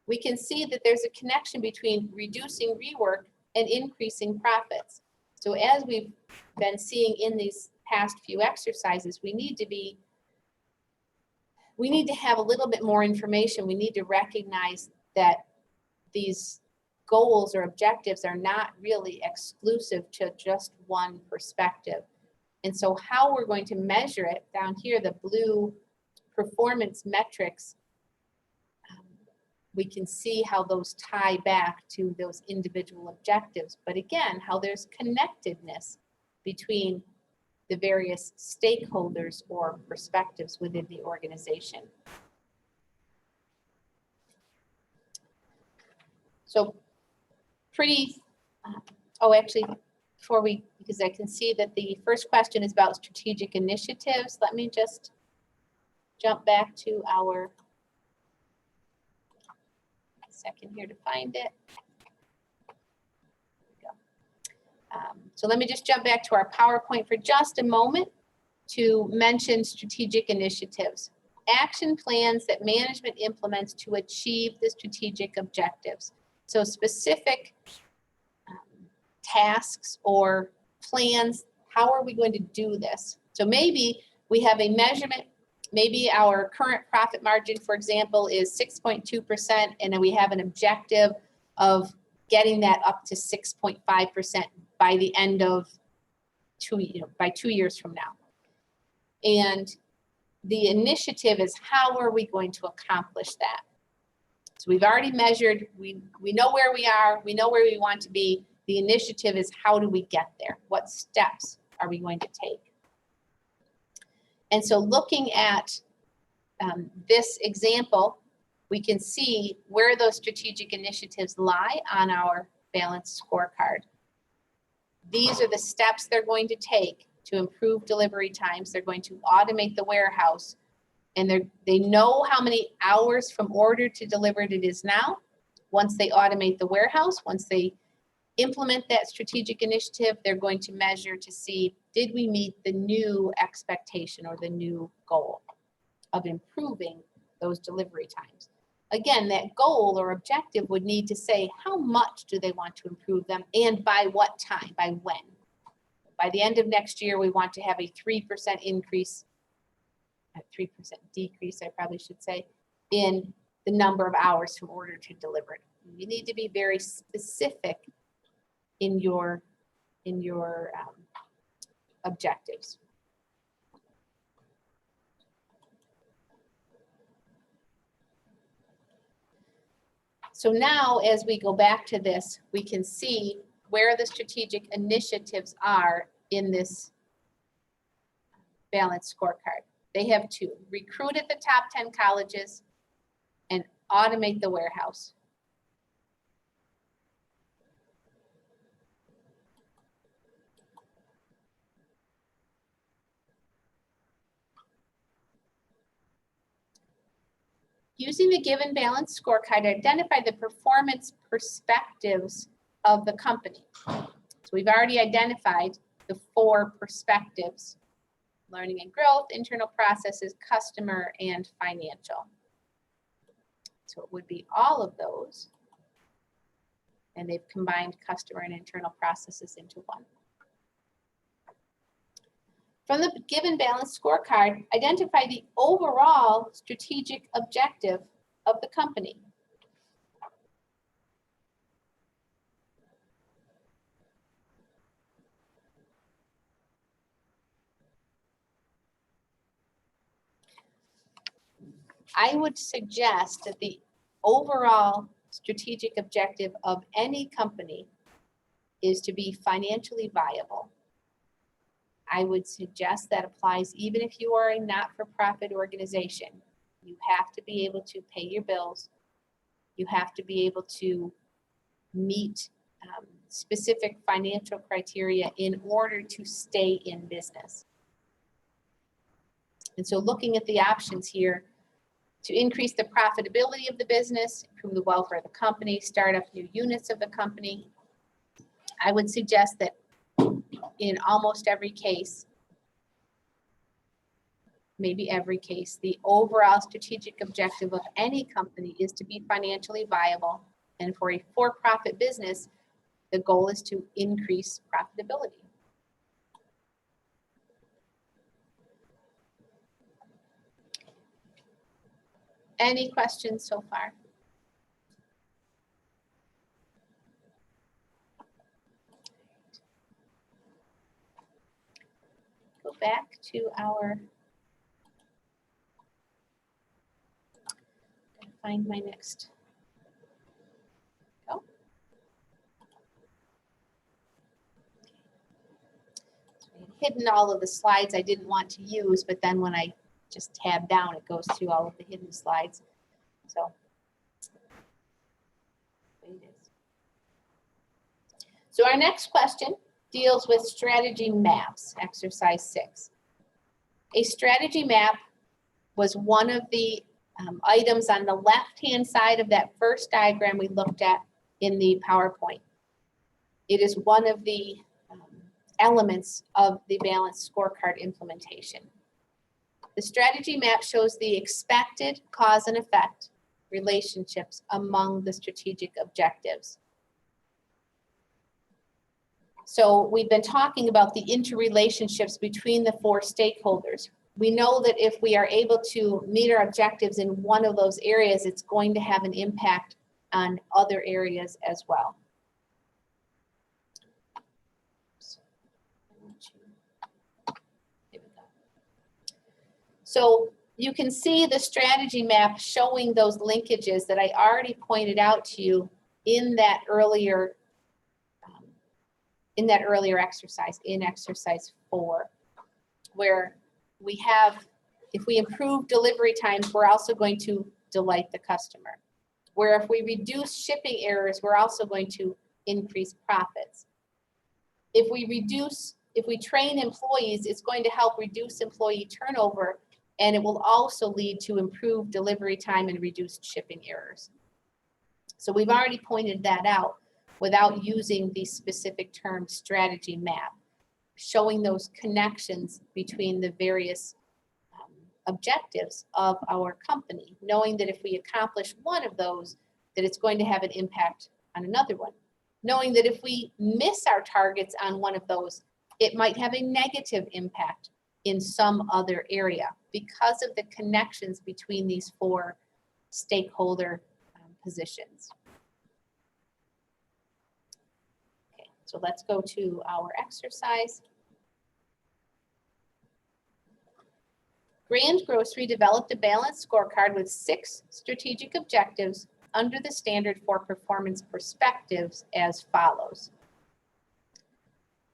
Speaker 1: We can see that there's a connection between reducing rework and increasing profits. So as we've been seeing in these past few exercises, we need to have a little bit more information. We need to recognize that these goals or objectives are not really exclusive to just one perspective. And so how we're going to measure it, down here, the blue performance metrics, we can see how those tie back to those individual objectives. But again, how there's connectedness between the various stakeholders or perspectives within the organization. So actually, because I can see that the first question is about strategic initiatives. Let me just jump back to our second here to find it. So let me just jump back to our PowerPoint for just a moment to mention strategic initiatives. Action plans that management implements to achieve the strategic objectives. So specific tasks or plans, how are we going to do this? So maybe we have a measurement. Maybe our current profit margin, for example, is 6.2%, and then we have an objective of getting that up to 6.5% by the end of 2 years from now. And the initiative is how are we going to accomplish that? So we've already measured, we know where we are, we know where we want to be. The initiative is how do we get there? What steps are we going to take? And so looking at this example, we can see where those strategic initiatives lie on our balanced scorecard. These are the steps they're going to take to improve delivery times. They're going to automate the warehouse, and they know how many hours from order to delivered it is now. Once they automate the warehouse, once they implement that strategic initiative, they're going to measure to see, did we meet the new expectation or the new goal of improving those delivery times? Again, that goal or objective would need to say how much do they want to improve them and by what time, by when. By the end of next year, we want to have a 3% increase, a 3% decrease, I probably should say, in the number of hours from order to delivered. You need to be very specific in your objectives. So now, as we go back to this, we can see where the strategic initiatives are in this balanced scorecard. They have two: recruit at the top 10 colleges and automate the warehouse. Using the given balanced scorecard, identify the performance perspectives of the company. So we've already identified the 4 perspectives: learning and growth, internal processes, customer, and financial. So it would be all of those. And they've combined customer and internal processes into one. From the given balanced scorecard, identify the overall strategic objective of the company. I would suggest that the overall strategic objective of any company is to be financially viable. I would suggest that applies even if you are a not-for-profit organization. You have to be able to pay your bills. You have to be able to meet specific financial criteria in order to stay in business. And so looking at the options here, to increase the profitability of the business, improve the welfare of the company, start up new units of the company, I would suggest that in almost every case, maybe every case, the overall strategic objective of any company is to be financially viable. And for a for-profit business, the goal is to increase profitability. Any questions so far? Go back to our, find my next. Go. So I had hidden all of the slides I didn't want to use, but then when I just tab down, it goes to all of the hidden slides. So there it is. So our next question deals with strategy maps, exercise 6. A strategy map was one of the items on the left-hand side of that first diagram we looked at in the PowerPoint. It is one of the elements of the balanced scorecard implementation. The strategy map shows the expected cause and effect relationships among the strategic objectives. So we've been talking about the interrelationships between the 4 stakeholders. We know that if we are able to meet our objectives in one of those areas, it's going to have an impact on other areas as well. So you can see the strategy map showing those linkages that I already pointed out to you in that earlier exercise, in exercise 4, where we have, if we improve delivery times, we're also going to delight the customer. Where if we reduce shipping errors, we're also going to increase profits. If we train employees, it's going to help reduce employee turnover, and it will also lead to improved delivery time and reduced shipping errors. So we've already pointed that out without using the specific term strategy map, showing those connections between the various objectives of our company, knowing that if we accomplish one of those, that it's going to have an impact on another one. Knowing that if we miss our targets on one of those, it might have a negative impact in some other area because of the connections between these 4 stakeholder positions. So let's go to our exercise. Grand Grocery developed a balanced scorecard with 6 strategic objectives under the standard for performance perspectives as follows.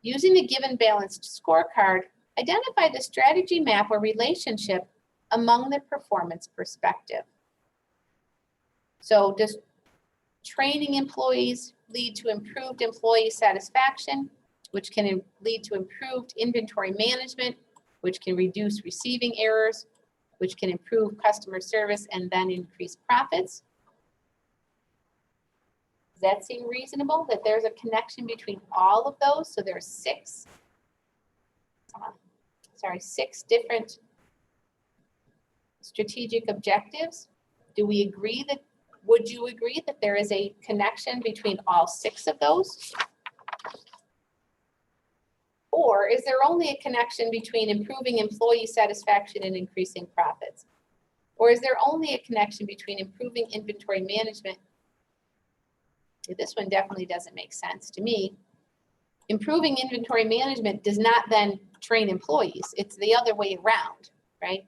Speaker 1: Using the given balanced scorecard, identify the strategy map or relationship among the performance perspective. So does training employees lead to improved employee satisfaction, which can lead to improved inventory management, which can reduce receiving errors, which can improve customer service and then increase profits? Does that seem reasonable that there's a connection between all of those? So there's 6 different strategic objectives. Would you agree that there is a connection between all 6 of those? Or is there only a connection between improving employee satisfaction and increasing profits? Or is there only a connection between improving inventory management? This one definitely doesn't make sense to me. Improving inventory management does not then train employees. It's the other way around, right?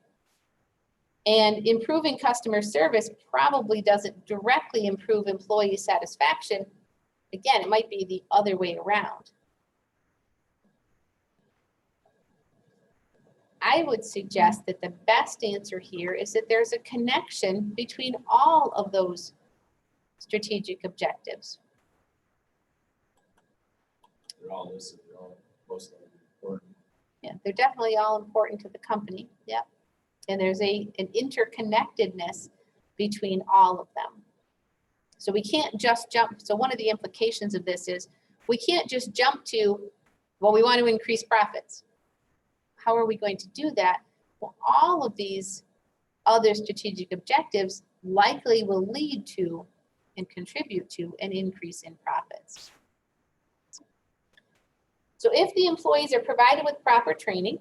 Speaker 1: And improving customer service probably doesn't directly improve employee satisfaction. Again, it might be the other way around. I would suggest that the best answer here is that there's a connection between all of those strategic objectives.
Speaker 2: They're all listed, they're all most likely important.
Speaker 1: Yeah, they're definitely all important to the company. Yep. And there's an interconnectedness between all of them. So we can't just jump. So one of the implications of this is we can't just jump to, well, we want to increase profits. How are we going to do that? Well, all of these other strategic objectives likely will lead to and contribute to an increase in profits. So if the employees are provided with proper training,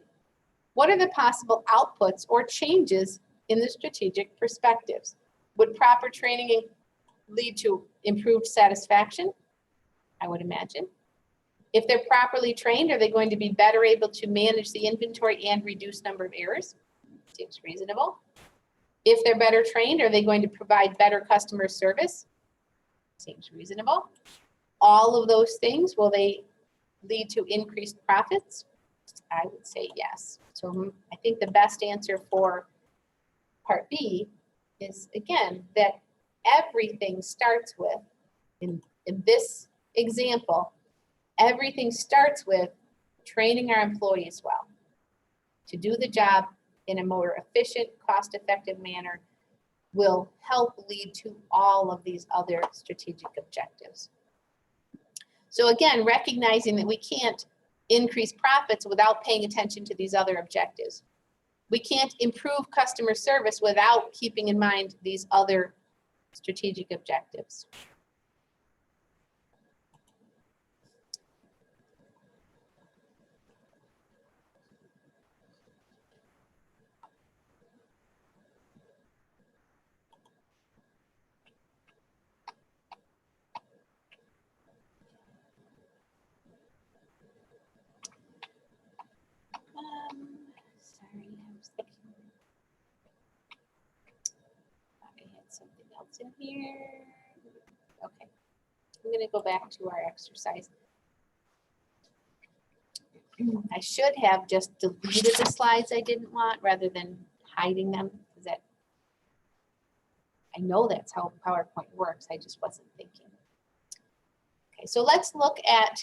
Speaker 1: what are the possible outputs or changes in the strategic perspectives? Would proper training lead to improved satisfaction? I would imagine. If they're properly trained, are they going to be better able to manage the inventory and reduce number of errors? Seems reasonable. If they're better trained, are they going to provide better customer service? Seems reasonable. All of those things, will they lead to increased profits? I would say yes. So I think the best answer for part B is, again, that everything starts with, in this example, everything starts with training our employees well to do the job in a more efficient, cost-effective manner will help lead to all of these other strategic objectives. So again, recognizing that we can't increase profits without paying attention to these other objectives. We can't improve customer service without keeping in mind these other strategic objectives. Sorry, I was thinking. Thought I had something else in here. Okay, I'm going to go back to our exercise. I should have just deleted the slides I didn't want rather than hiding them, because that I know that's how PowerPoint works. I just wasn't thinking. Okay, so let's look at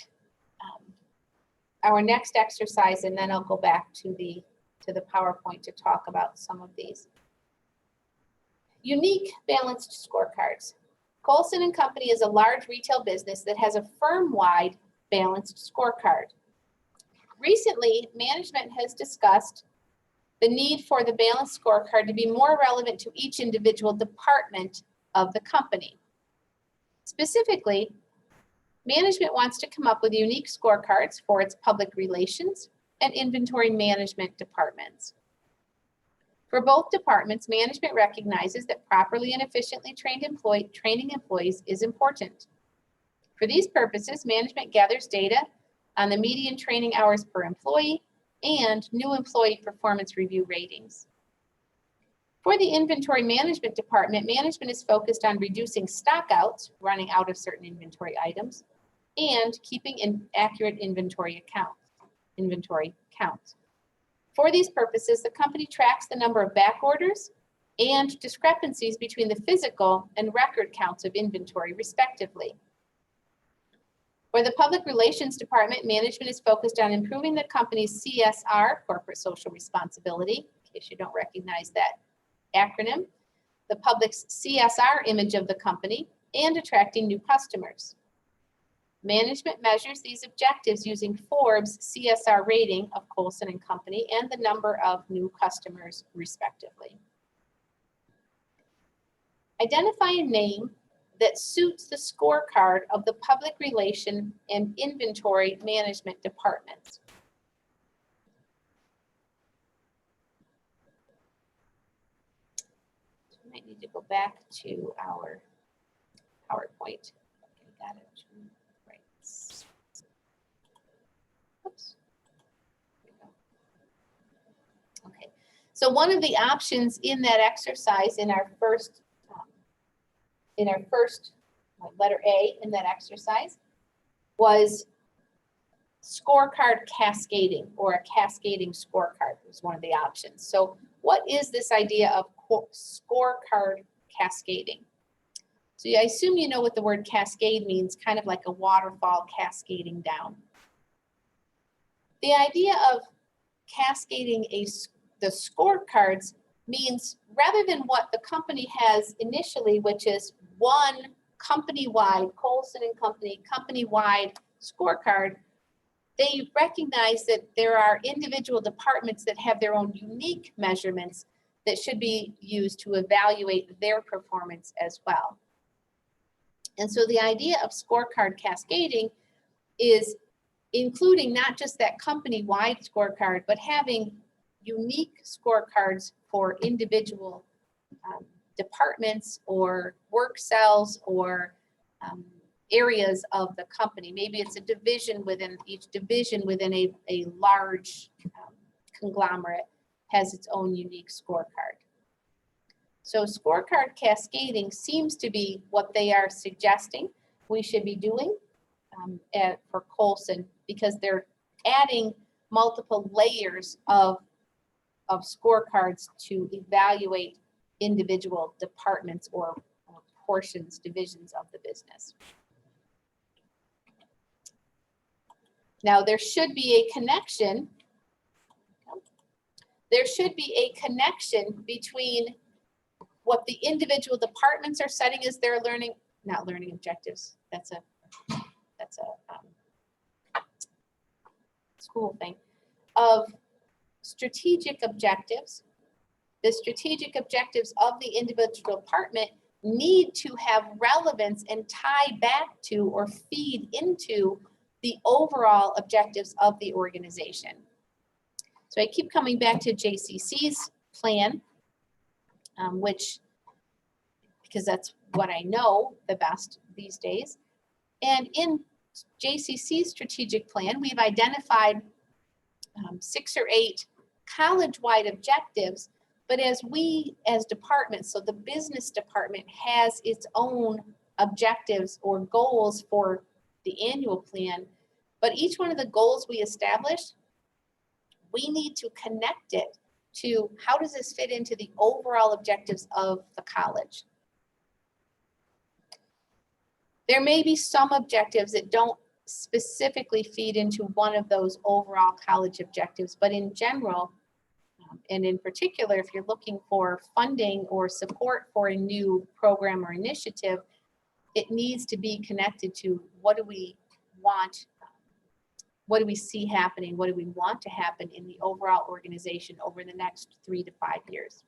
Speaker 1: our next exercise, and then I'll go back to the PowerPoint to talk about some of these. Unique balanced scorecards. Colson and Company is a large retail business that has a firm-wide balanced scorecard. Recently, management has discussed the need for the balanced scorecard to be more relevant to each individual department of the company. Specifically, management wants to come up with unique scorecards for its public relations and inventory management departments. For both departments, management recognizes that properly and efficiently trained training employees is important. For these purposes, management gathers data on the median training hours per employee and new employee performance review ratings. For the inventory management department, management is focused on reducing stockouts, running out of certain inventory items, and keeping an accurate inventory counts. For these purposes, the company tracks the number of back orders and discrepancies between the physical and record counts of inventory, respectively. For the public relations department, management is focused on improving the company's CSR, corporate social responsibility, in case you don't recognize that acronym, the public's CSR image of the company, and attracting new customers. Management measures these objectives using Forbes' CSR rating of Colson and Company and the number of new customers, respectively. Identify a name that suits the scorecard of the public relation and inventory management departments. We might need to go back to our PowerPoint. Okay, got it. Right. Oops. There we go. Okay, so one of the options in that exercise in our first letter A in that exercise was scorecard cascading, or a cascading scorecard was one of the options. So what is this idea of scorecard cascading? So I assume you know what the word cascade means, kind of like a waterfall cascading down. The idea of cascading the scorecards means rather than what the company has initially, which is one company-wide, Colson and Company, company-wide scorecard, they recognize that there are individual departments that have their own unique measurements that should be used to evaluate their performance as well. And so the idea of scorecard cascading is including not just that company-wide scorecard, but having unique scorecards for individual departments or work cells or areas of the company. Maybe it's a division within each division within a large conglomerate has its own unique scorecard. So scorecard cascading seems to be what they are suggesting we should be doing for Colson, because they're adding multiple layers of scorecards to evaluate individual departments or portions, divisions of the business. Now, there should be a connection. There should be a connection between what the individual departments are setting as their not learning objectives. That's a school thing, of strategic objectives. The strategic objectives of the individual department need to have relevance and tie back to or feed into the overall objectives of the organization. So I keep coming back to JCC's plan, because that's what I know the best these days. And in JCC's strategic plan, we've identified 6 or 8 college-wide objectives, but as departments, so the business department has its own objectives or goals for the annual plan, but each one of the goals we establish, we need to connect it to how does this fit into the overall objectives of the college. There may be some objectives that don't specifically feed into one of those overall college objectives, but in general, and in particular, if you're looking for funding or support for a new program or initiative, it needs to be connected to what do we want, what do we see happening, what do we want to happen in the overall organization over the next 3 to 5 years.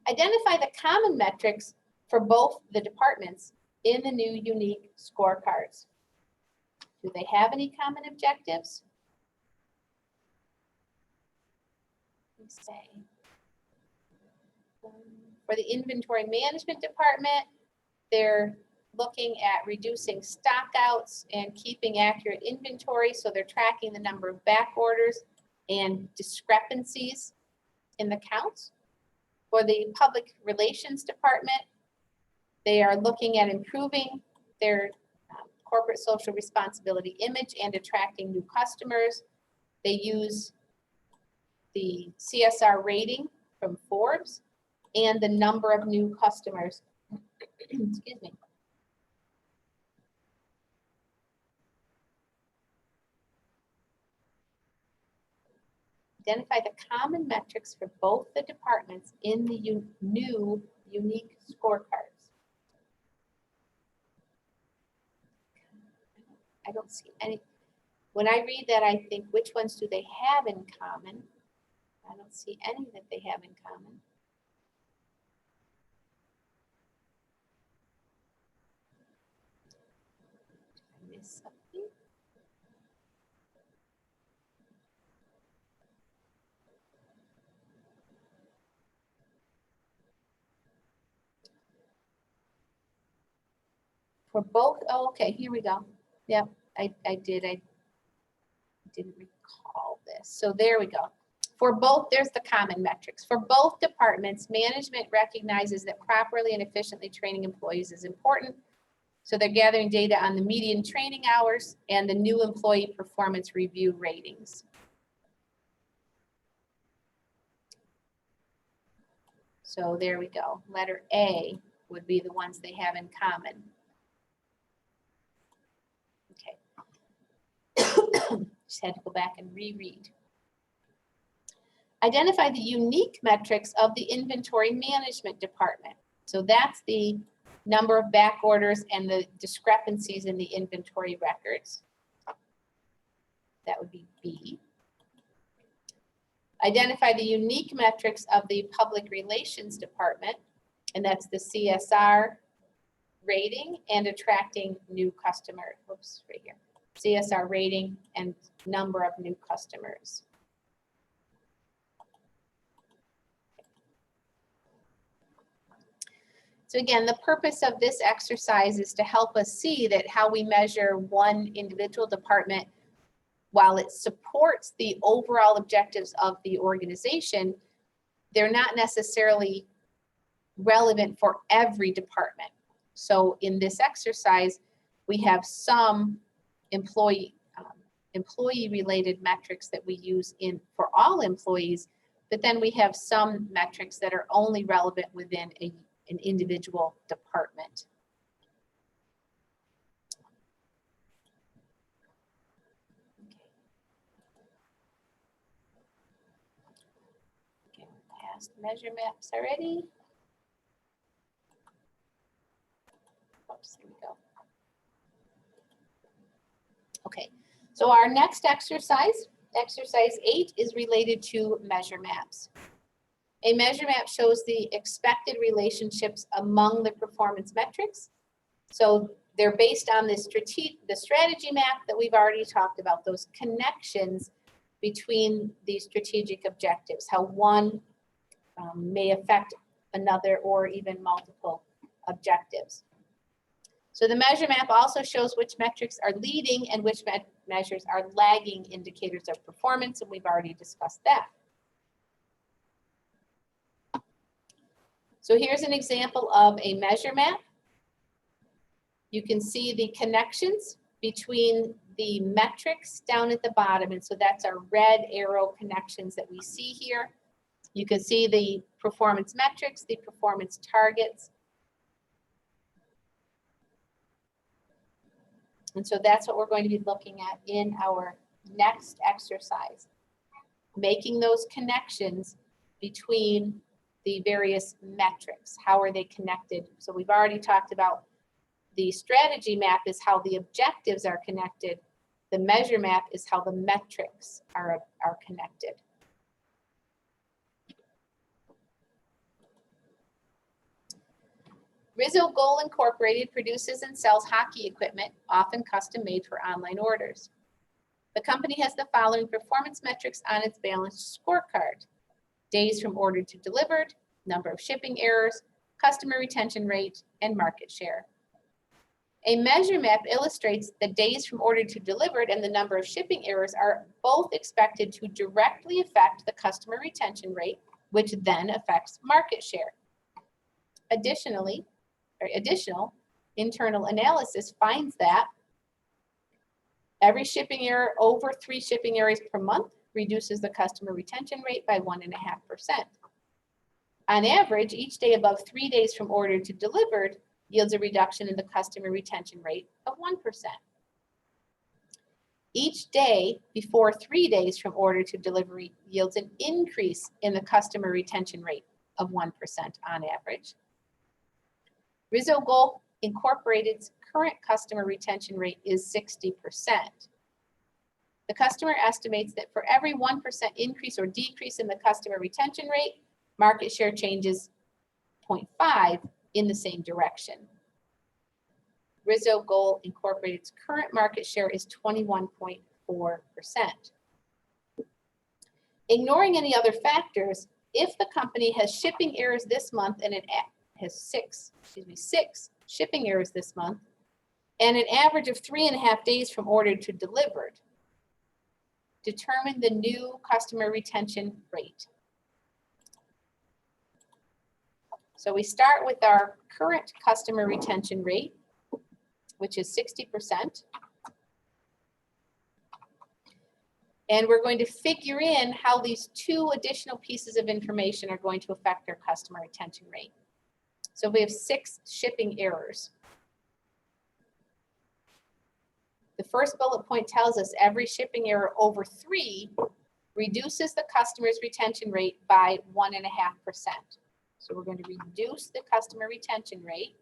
Speaker 1: Identify the common metrics for both the departments in the new unique scorecards. Do they have any common objectives? Say, for the inventory management department, their looking at reducing stockouts and keeping accurate inventory. So they're tracking the number of back orders and discrepancies in the counts. For the public relations department, they are looking at improving their corporate social responsibility image and attracting new customers. They use the CSR rating from Forbes and the number of new customers. Excuse me. Identify the common metrics for both the departments in the new unique scorecards. I don't see any. When I read that, I think, which ones do they have in common? I don't see any that they have in common. Did I miss something? For both, oh, okay, here we go. Yep, I didn't recall this. So there we go. For both, there's the common metrics. For both departments, management recognizes that properly and efficiently training employees is important. So they're gathering data on the median training hours and the new employee performance review ratings. So there we go. Letter A would be the ones they have in common. Okay. Just had to go back and reread. Identify the unique metrics of the inventory management department. So that's the number of back orders and the discrepancies in the inventory records. That would be B. Identify the unique metrics of the public relations department, and that's the CSR rating and attracting new customers. Whoops, right here. CSR rating and number of new customers. So again, the purpose of this exercise is to help us see that how we measure one individual department, while it supports the overall objectives of the organization, they're not necessarily relevant for every department. So in this exercise, we have some employee-related metrics that we use for all employees, but then we have some metrics that are only relevant within an individual department. Okay, past measure maps already. Oops, here we go. Okay, so our next exercise, exercise 8, is related to measure maps. A measure map shows the expected relationships among the performance metrics. So they're based on the strategy map that we've already talked about, those connections between these strategic objectives, how one may affect another or even multiple objectives. So the measure map also shows which metrics are leading and which measures are lagging indicators of performance, and we've already discussed that. So here's an example of a measure map. You can see the connections between the metrics down at the bottom, and so that's our red arrow connections that we see here. You can see the performance metrics, the performance targets. And so that's what we're going to be looking at in our next exercise, making those connections between the various metrics. How are they connected? So we've already talked about the strategy map is how the objectives are connected. The measure map is how the metrics are connected. Rizzo Goal Incorporated produces and sells hockey equipment, often custom made for online orders. The company has the following performance metrics on its balanced scorecard: days from order to delivered, number of shipping errors, customer retention rate, and market share. A measure map illustrates the days from order to delivered and the number of shipping errors are both expected to directly affect the customer retention rate, which then affects market share. Additional internal analysis finds that every shipping error over 3 shipping errors per month reduces the customer retention rate by 1.5%. On average, each day above 3 days from order to delivered yields a reduction in the customer retention rate of 1%. Each day before 3 days from order to delivery yields an increase in the customer retention rate of 1% on average. Rizzo Gold Incorporated's current customer retention rate is 60%. The customer estimates that for every 1% increase or decrease in the customer retention rate, market share changes 0.5 in the same direction. Rizzo Gold Incorporated's current market share is 21.4%. Ignoring any other factors, if the company has shipping errors this month and it has six shipping errors this month and an average of 3.5 days from order to delivered, determine the new customer retention rate. So we start with our current customer retention rate, which is 60%. And we're going to figure in how these 2 additional pieces of information are going to affect our customer retention rate. So we have 6 shipping errors. The first bullet point tells us every shipping error over 3 reduces the customer's retention rate by 1.5%. So we're going to reduce the customer retention rate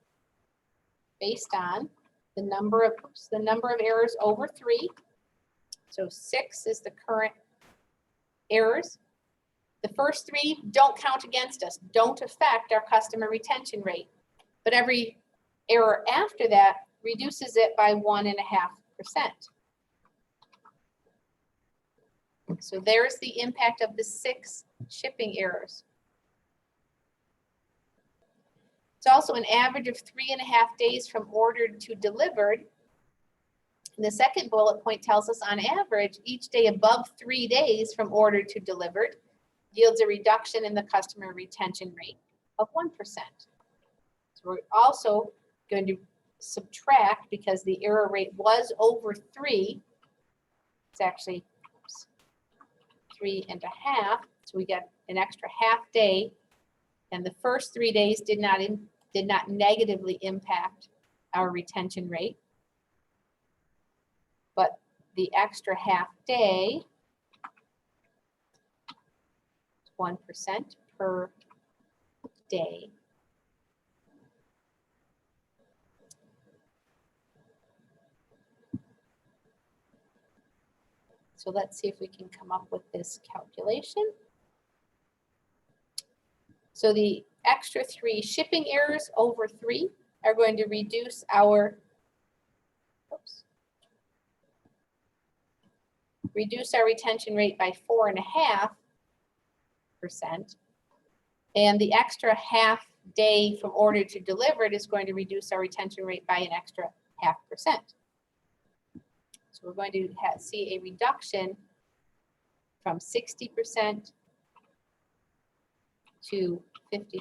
Speaker 1: based on the number of errors over 3. So 6 is the current errors. The first 3 don't count against us, don't affect our customer retention rate. But every error after that reduces it by 1.5%. So there's the impact of the 6 shipping errors. It's also an average of 3.5 days from ordered to delivered. And the second bullet point tells us on average, each day above 3 days from ordered to delivered yields a reduction in the customer retention rate of 1%. So we're also going to subtract, because the error rate was over 3, it's actually 3.5, so we get an extra half day, and the first 3 days did not negatively impact our retention rate, but the extra half day, 1% per day. So let's see if we can come up with this calculation. So the extra 3 shipping errors over 3 are going to reduce our, retention rate by 4.5%. And the extra half day from order to delivered is going to reduce our retention rate by an extra 0.5%. So we're going to see a reduction from 60% to 55%.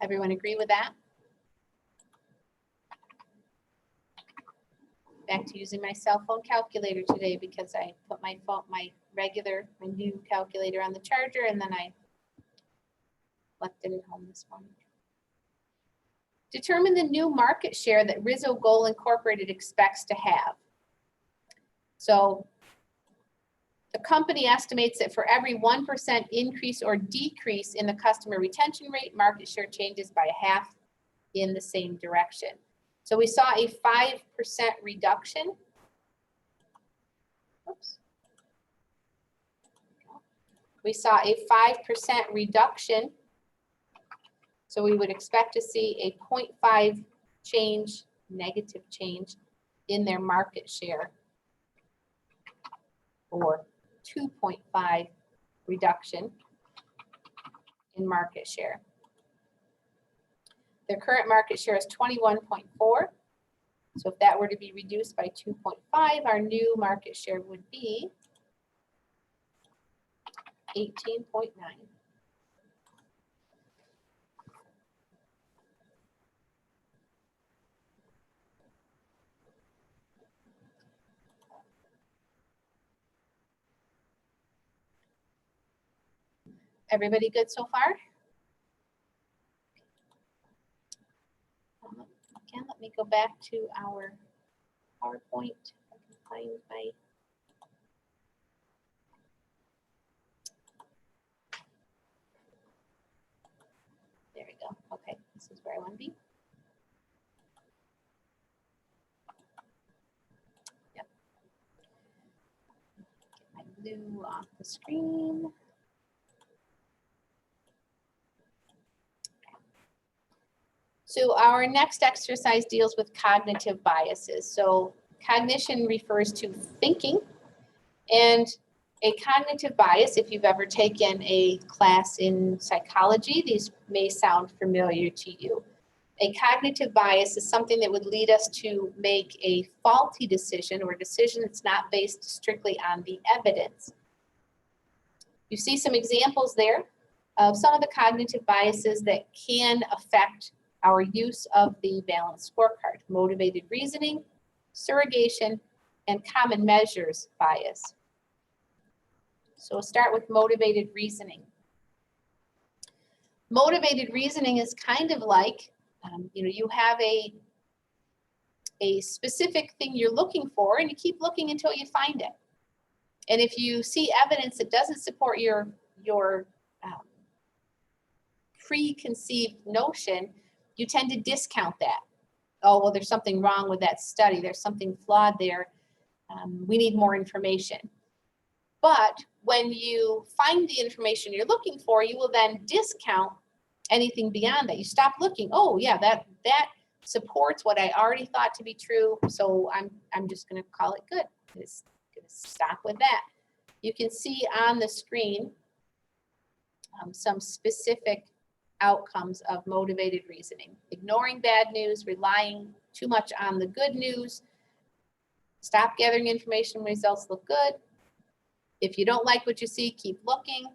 Speaker 1: Everyone agree with that? Back to using my cell phone calculator today because I put my new calculator on the charger, and then I left it at home this morning. Determine the new market share that Rizzo Gold Incorporated expects to have. So the company estimates that for every 1% increase or decrease in the customer retention rate, market share changes by 1/2 in the same direction. So we saw a 5% reduction. Oops. We saw a 5% reduction. So we would expect to see a 0.5 change, negative change in their market share, or 2.5 reduction in market share. Their current market share is 21.4. So if that were to be reduced by 2.5, our new market share would be 18.9. Everybody good so far? Again, let me go back to our PowerPoint. I can find my. There we go. Okay, this is where I want to be. Yep. Get my blue off the screen. So our next exercise deals with cognitive biases. So cognition refers to thinking, and a cognitive bias, if you've ever taken a class in psychology, these may sound familiar to you. A cognitive bias is something that would lead us to make a faulty decision or a decision that's not based strictly on the evidence. You see some examples there of some of the cognitive biases that can affect our use of the balanced scorecard: motivated reasoning, surrogation, and common measures bias. So we'll start with motivated reasoning. Motivated reasoning is kind of like, you have a specific thing you're looking for, and you keep looking until you find it. And if you see evidence that doesn't support your preconceived notion, you tend to discount that. Oh, well, there's something wrong with that study. There's something flawed there. We need more information. But when you find the information you're looking for, you will then discount anything beyond that. You stop looking. Oh, yeah, that supports what I already thought to be true. So I'm just going to call it good. I'm just going to stop with that. You can see on the screen some specific outcomes of motivated reasoning: ignoring bad news, relying too much on the good news, stop gathering information when results look good. If you don't like what you see, keep looking,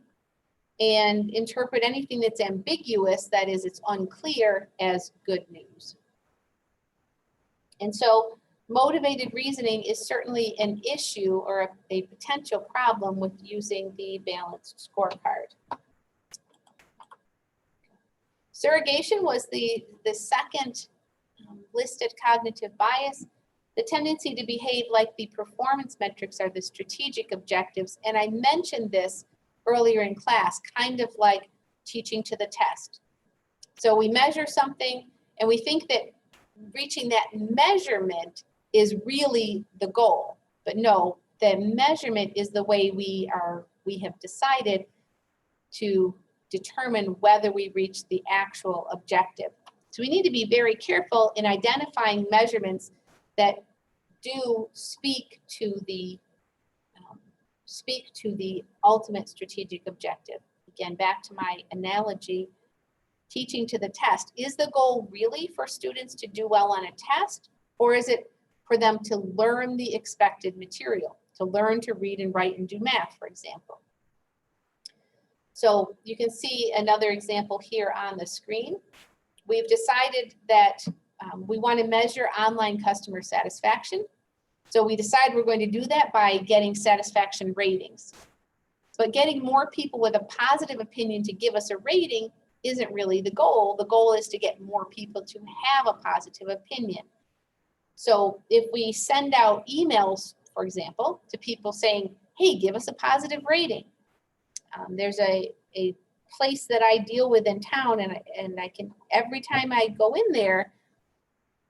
Speaker 1: and interpret anything that's ambiguous, that is, it's unclear, as good news. And so motivated reasoning is certainly an issue or a potential problem with using the balanced scorecard. Surrogation was the second listed cognitive bias. The tendency to behave like the performance metrics are the strategic objectives. And I mentioned this earlier in class, kind of like teaching to the test. So we measure something and we think that reaching that measurement is really the goal. But no, the measurement is the way we have decided to determine whether we reach the actual objective. So we need to be very careful in identifying measurements that do speak to the ultimate strategic objective. Again, back to my analogy, teaching to the test. Is the goal really for students to do well on a test, or is it for them to learn the expected material, to learn to read and write and do math, for example? So you can see another example here on the screen. We've decided that we want to measure online customer satisfaction. So we decide we're going to do that by getting satisfaction ratings. But getting more people with a positive opinion to give us a rating isn't really the goal. The goal is to get more people to have a positive opinion. So if we send out emails, for example, to people saying, hey, give us a positive rating. There's a place that I deal with in town, and I can, every time I go in there,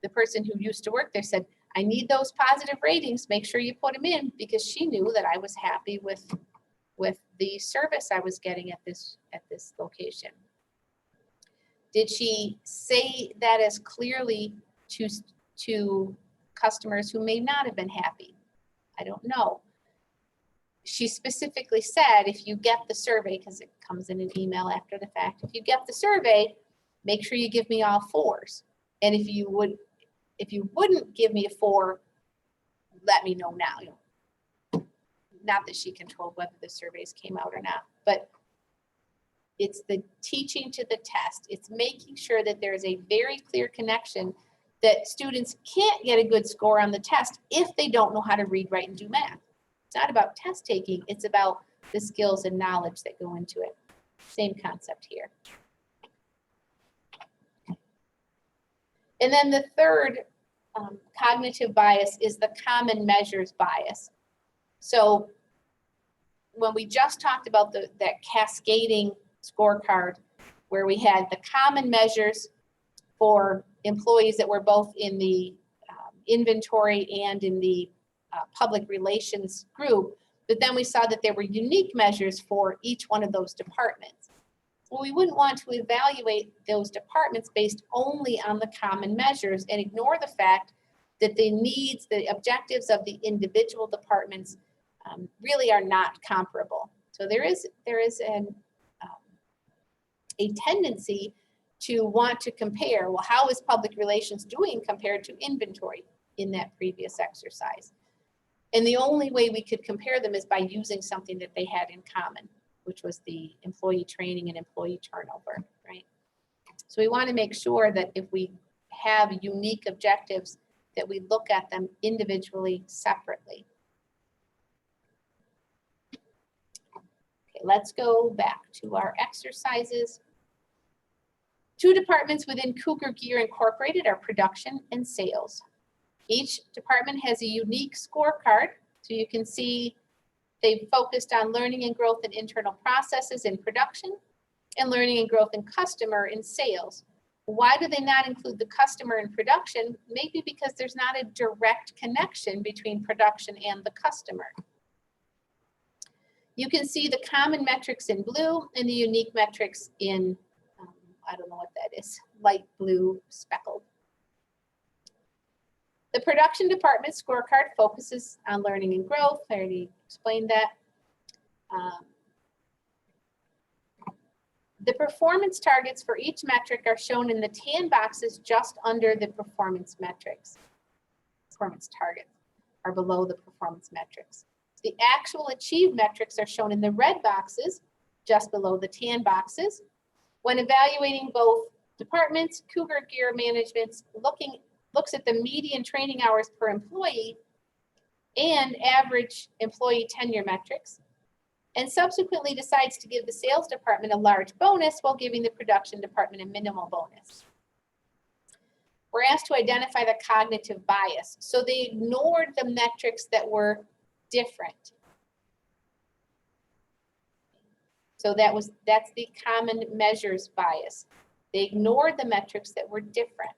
Speaker 1: the person who used to work there said, I need those positive ratings, make sure you put them in, because she knew that I was happy with the service I was getting at this location. Did she say that as clearly to customers who may not have been happy? I don't know. she specifically said, if you get the survey, because it comes in an email after the fact, if you get the survey, make sure you give me all 4s. And if you wouldn't give me a 4, let me know now. You know, not that she controlled whether the surveys came out or not, but it's the teaching to the test. It's making sure that there's a very clear connection that students can't get a good score on the test if they don't know how to read, write, and do math. It's not about test taking, it's about the skills and knowledge that go into it. Same concept here. And then the third cognitive bias is the common measures bias. So when we just talked about that cascading scorecard where we had the common measures for employees that were both in the inventory and in the public relations group, but then we saw that there were unique measures for each one of those departments. Well, we wouldn't want to evaluate those departments based only on the common measures and ignore the fact that the needs, the objectives of the individual departments really are not comparable. So there is a tendency to want to compare, well, how is public relations doing compared to inventory in that previous exercise? And the only way we could compare them is by using something that they had in common, which was the employee training and employee turnover, right? So we want to make sure that if we have unique objectives, that we look at them individually, separately. Okay, let's go back to our exercises. 2 departments within Cougar Gear Incorporated are production and sales. Each department has a unique scorecard. So you can see they've focused on learning and growth in internal processes in production and learning and growth in customer in sales. Why do they not include the customer in production? Maybe because there's not a direct connection between production and the customer. You can see the common metrics in blue and the unique metrics in, I don't know what that is, light blue speckled. The production department scorecard focuses on learning and growth. I already explained that. The performance targets for each metric are shown in the tan boxes just under the performance metrics. Performance targets are below the performance metrics. The actual achieved metrics are shown in the red boxes just below the tan boxes. When evaluating both departments, Cougar Gear Management looks at the median training hours per employee and average employee tenure metrics, and subsequently decides to give the sales department a large bonus while giving the production department a minimal bonus. We're asked to identify the cognitive bias. So they ignored the metrics that were different. So that's the common measures bias. They ignored the metrics that were different.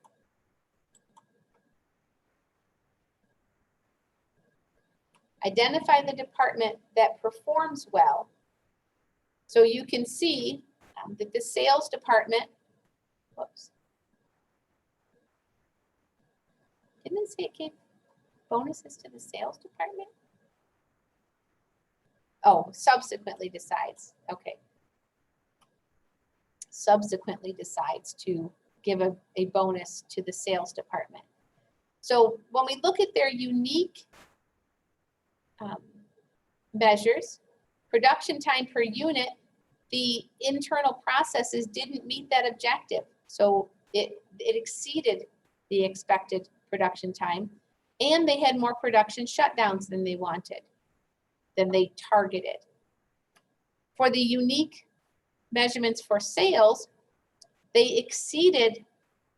Speaker 1: Identify the department that performs well. So you can see that the sales department, whoops. Didn't it say it gave bonuses to the sales department? Oh, subsequently decides, okay. Subsequently decides to give a bonus to the sales department. So when we look at their unique measures, production time per unit, the internal processes didn't meet that objective. So it exceeded the expected production time, and they had more production shutdowns than they wanted, than they targeted. For the unique measurements for sales, they exceeded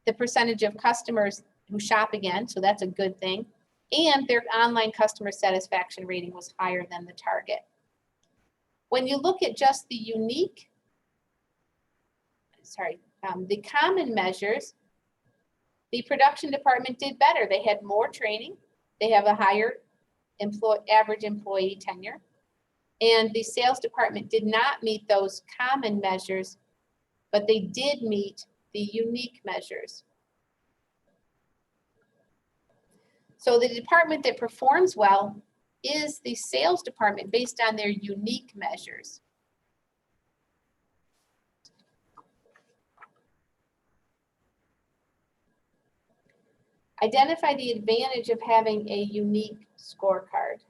Speaker 1: the percentage of customers who shop again, so that's a good thing. And their online customer satisfaction rating was higher than the target. When you look at just the unique, the common measures, the production department did better. They had more training. They have a higher average employee tenure. And the sales department did not meet those common measures, but they did meet the unique measures. So the department that performs well is the sales department based on their unique measures. Identify the advantage of having a unique scorecard.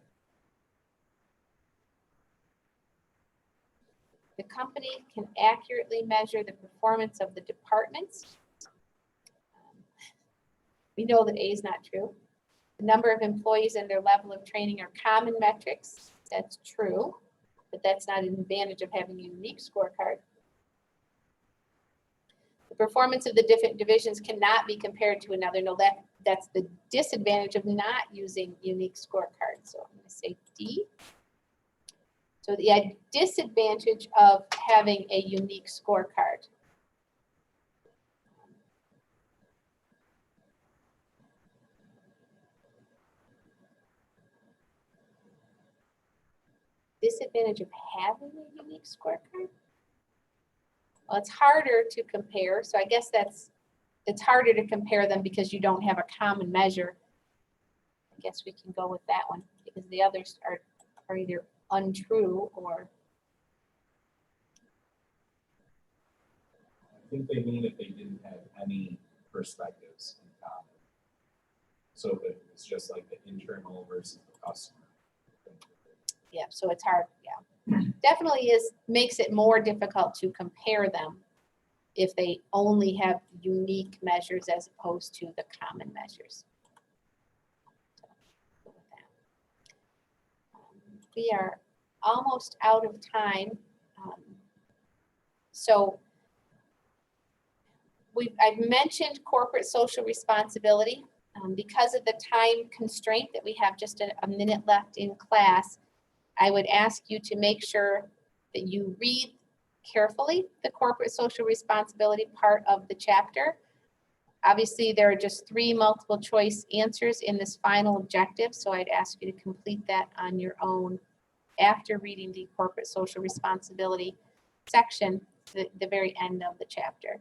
Speaker 1: The company can accurately measure the performance of the departments. We know that A is not true. The number of employees and their level of training are common metrics. That's true, but that's not an advantage of having a unique scorecard. The performance of the different divisions cannot be compared to another. No, that's the disadvantage of not using unique scorecards. So I'm going to say D. So the disadvantage of having a unique scorecard. Disadvantage of having a unique scorecard? Well, it's harder to compare. So I guess it's harder to compare them because you don't have a common measure. I guess we can go with that one because the others are either untrue or.
Speaker 2: I think they mean if they didn't have any perspectives in common. So if it's just like the internal versus the customer.
Speaker 1: Yeah, so it's hard, yeah. Definitely makes it more difficult to compare them if they only have unique measures as opposed to the common measures. We are almost out of time. So I've mentioned corporate social responsibility. Because of the time constraint that we have just a minute left in class, I would ask you to make sure that you read carefully the corporate social responsibility part of the chapter. Obviously, there are just 3 multiple choice answers in this final objective, so I'd ask you to complete that on your own after reading the corporate social responsibility section, the very end of the chapter.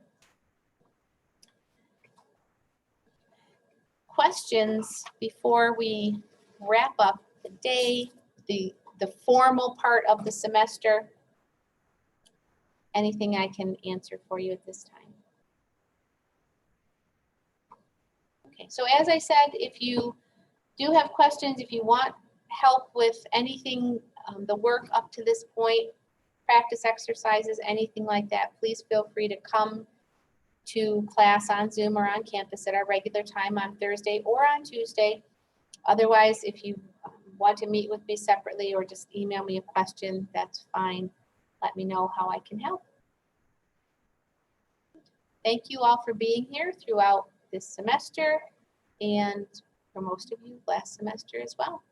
Speaker 1: Questions before we wrap up the day, the formal part of the semester? Anything I can answer for you at this time? Okay, so as I said, if you do have questions, if you want help with anything, the work up to this point, practice exercises, anything like that, please feel free to come to class on Zoom or on campus at our regular time on Thursday or on Tuesday. Otherwise, if you want to meet with me separately or just email me a question, that's fine. Let me know how I can help. Thank you all for being here throughout this semester and for most of you last semester as well.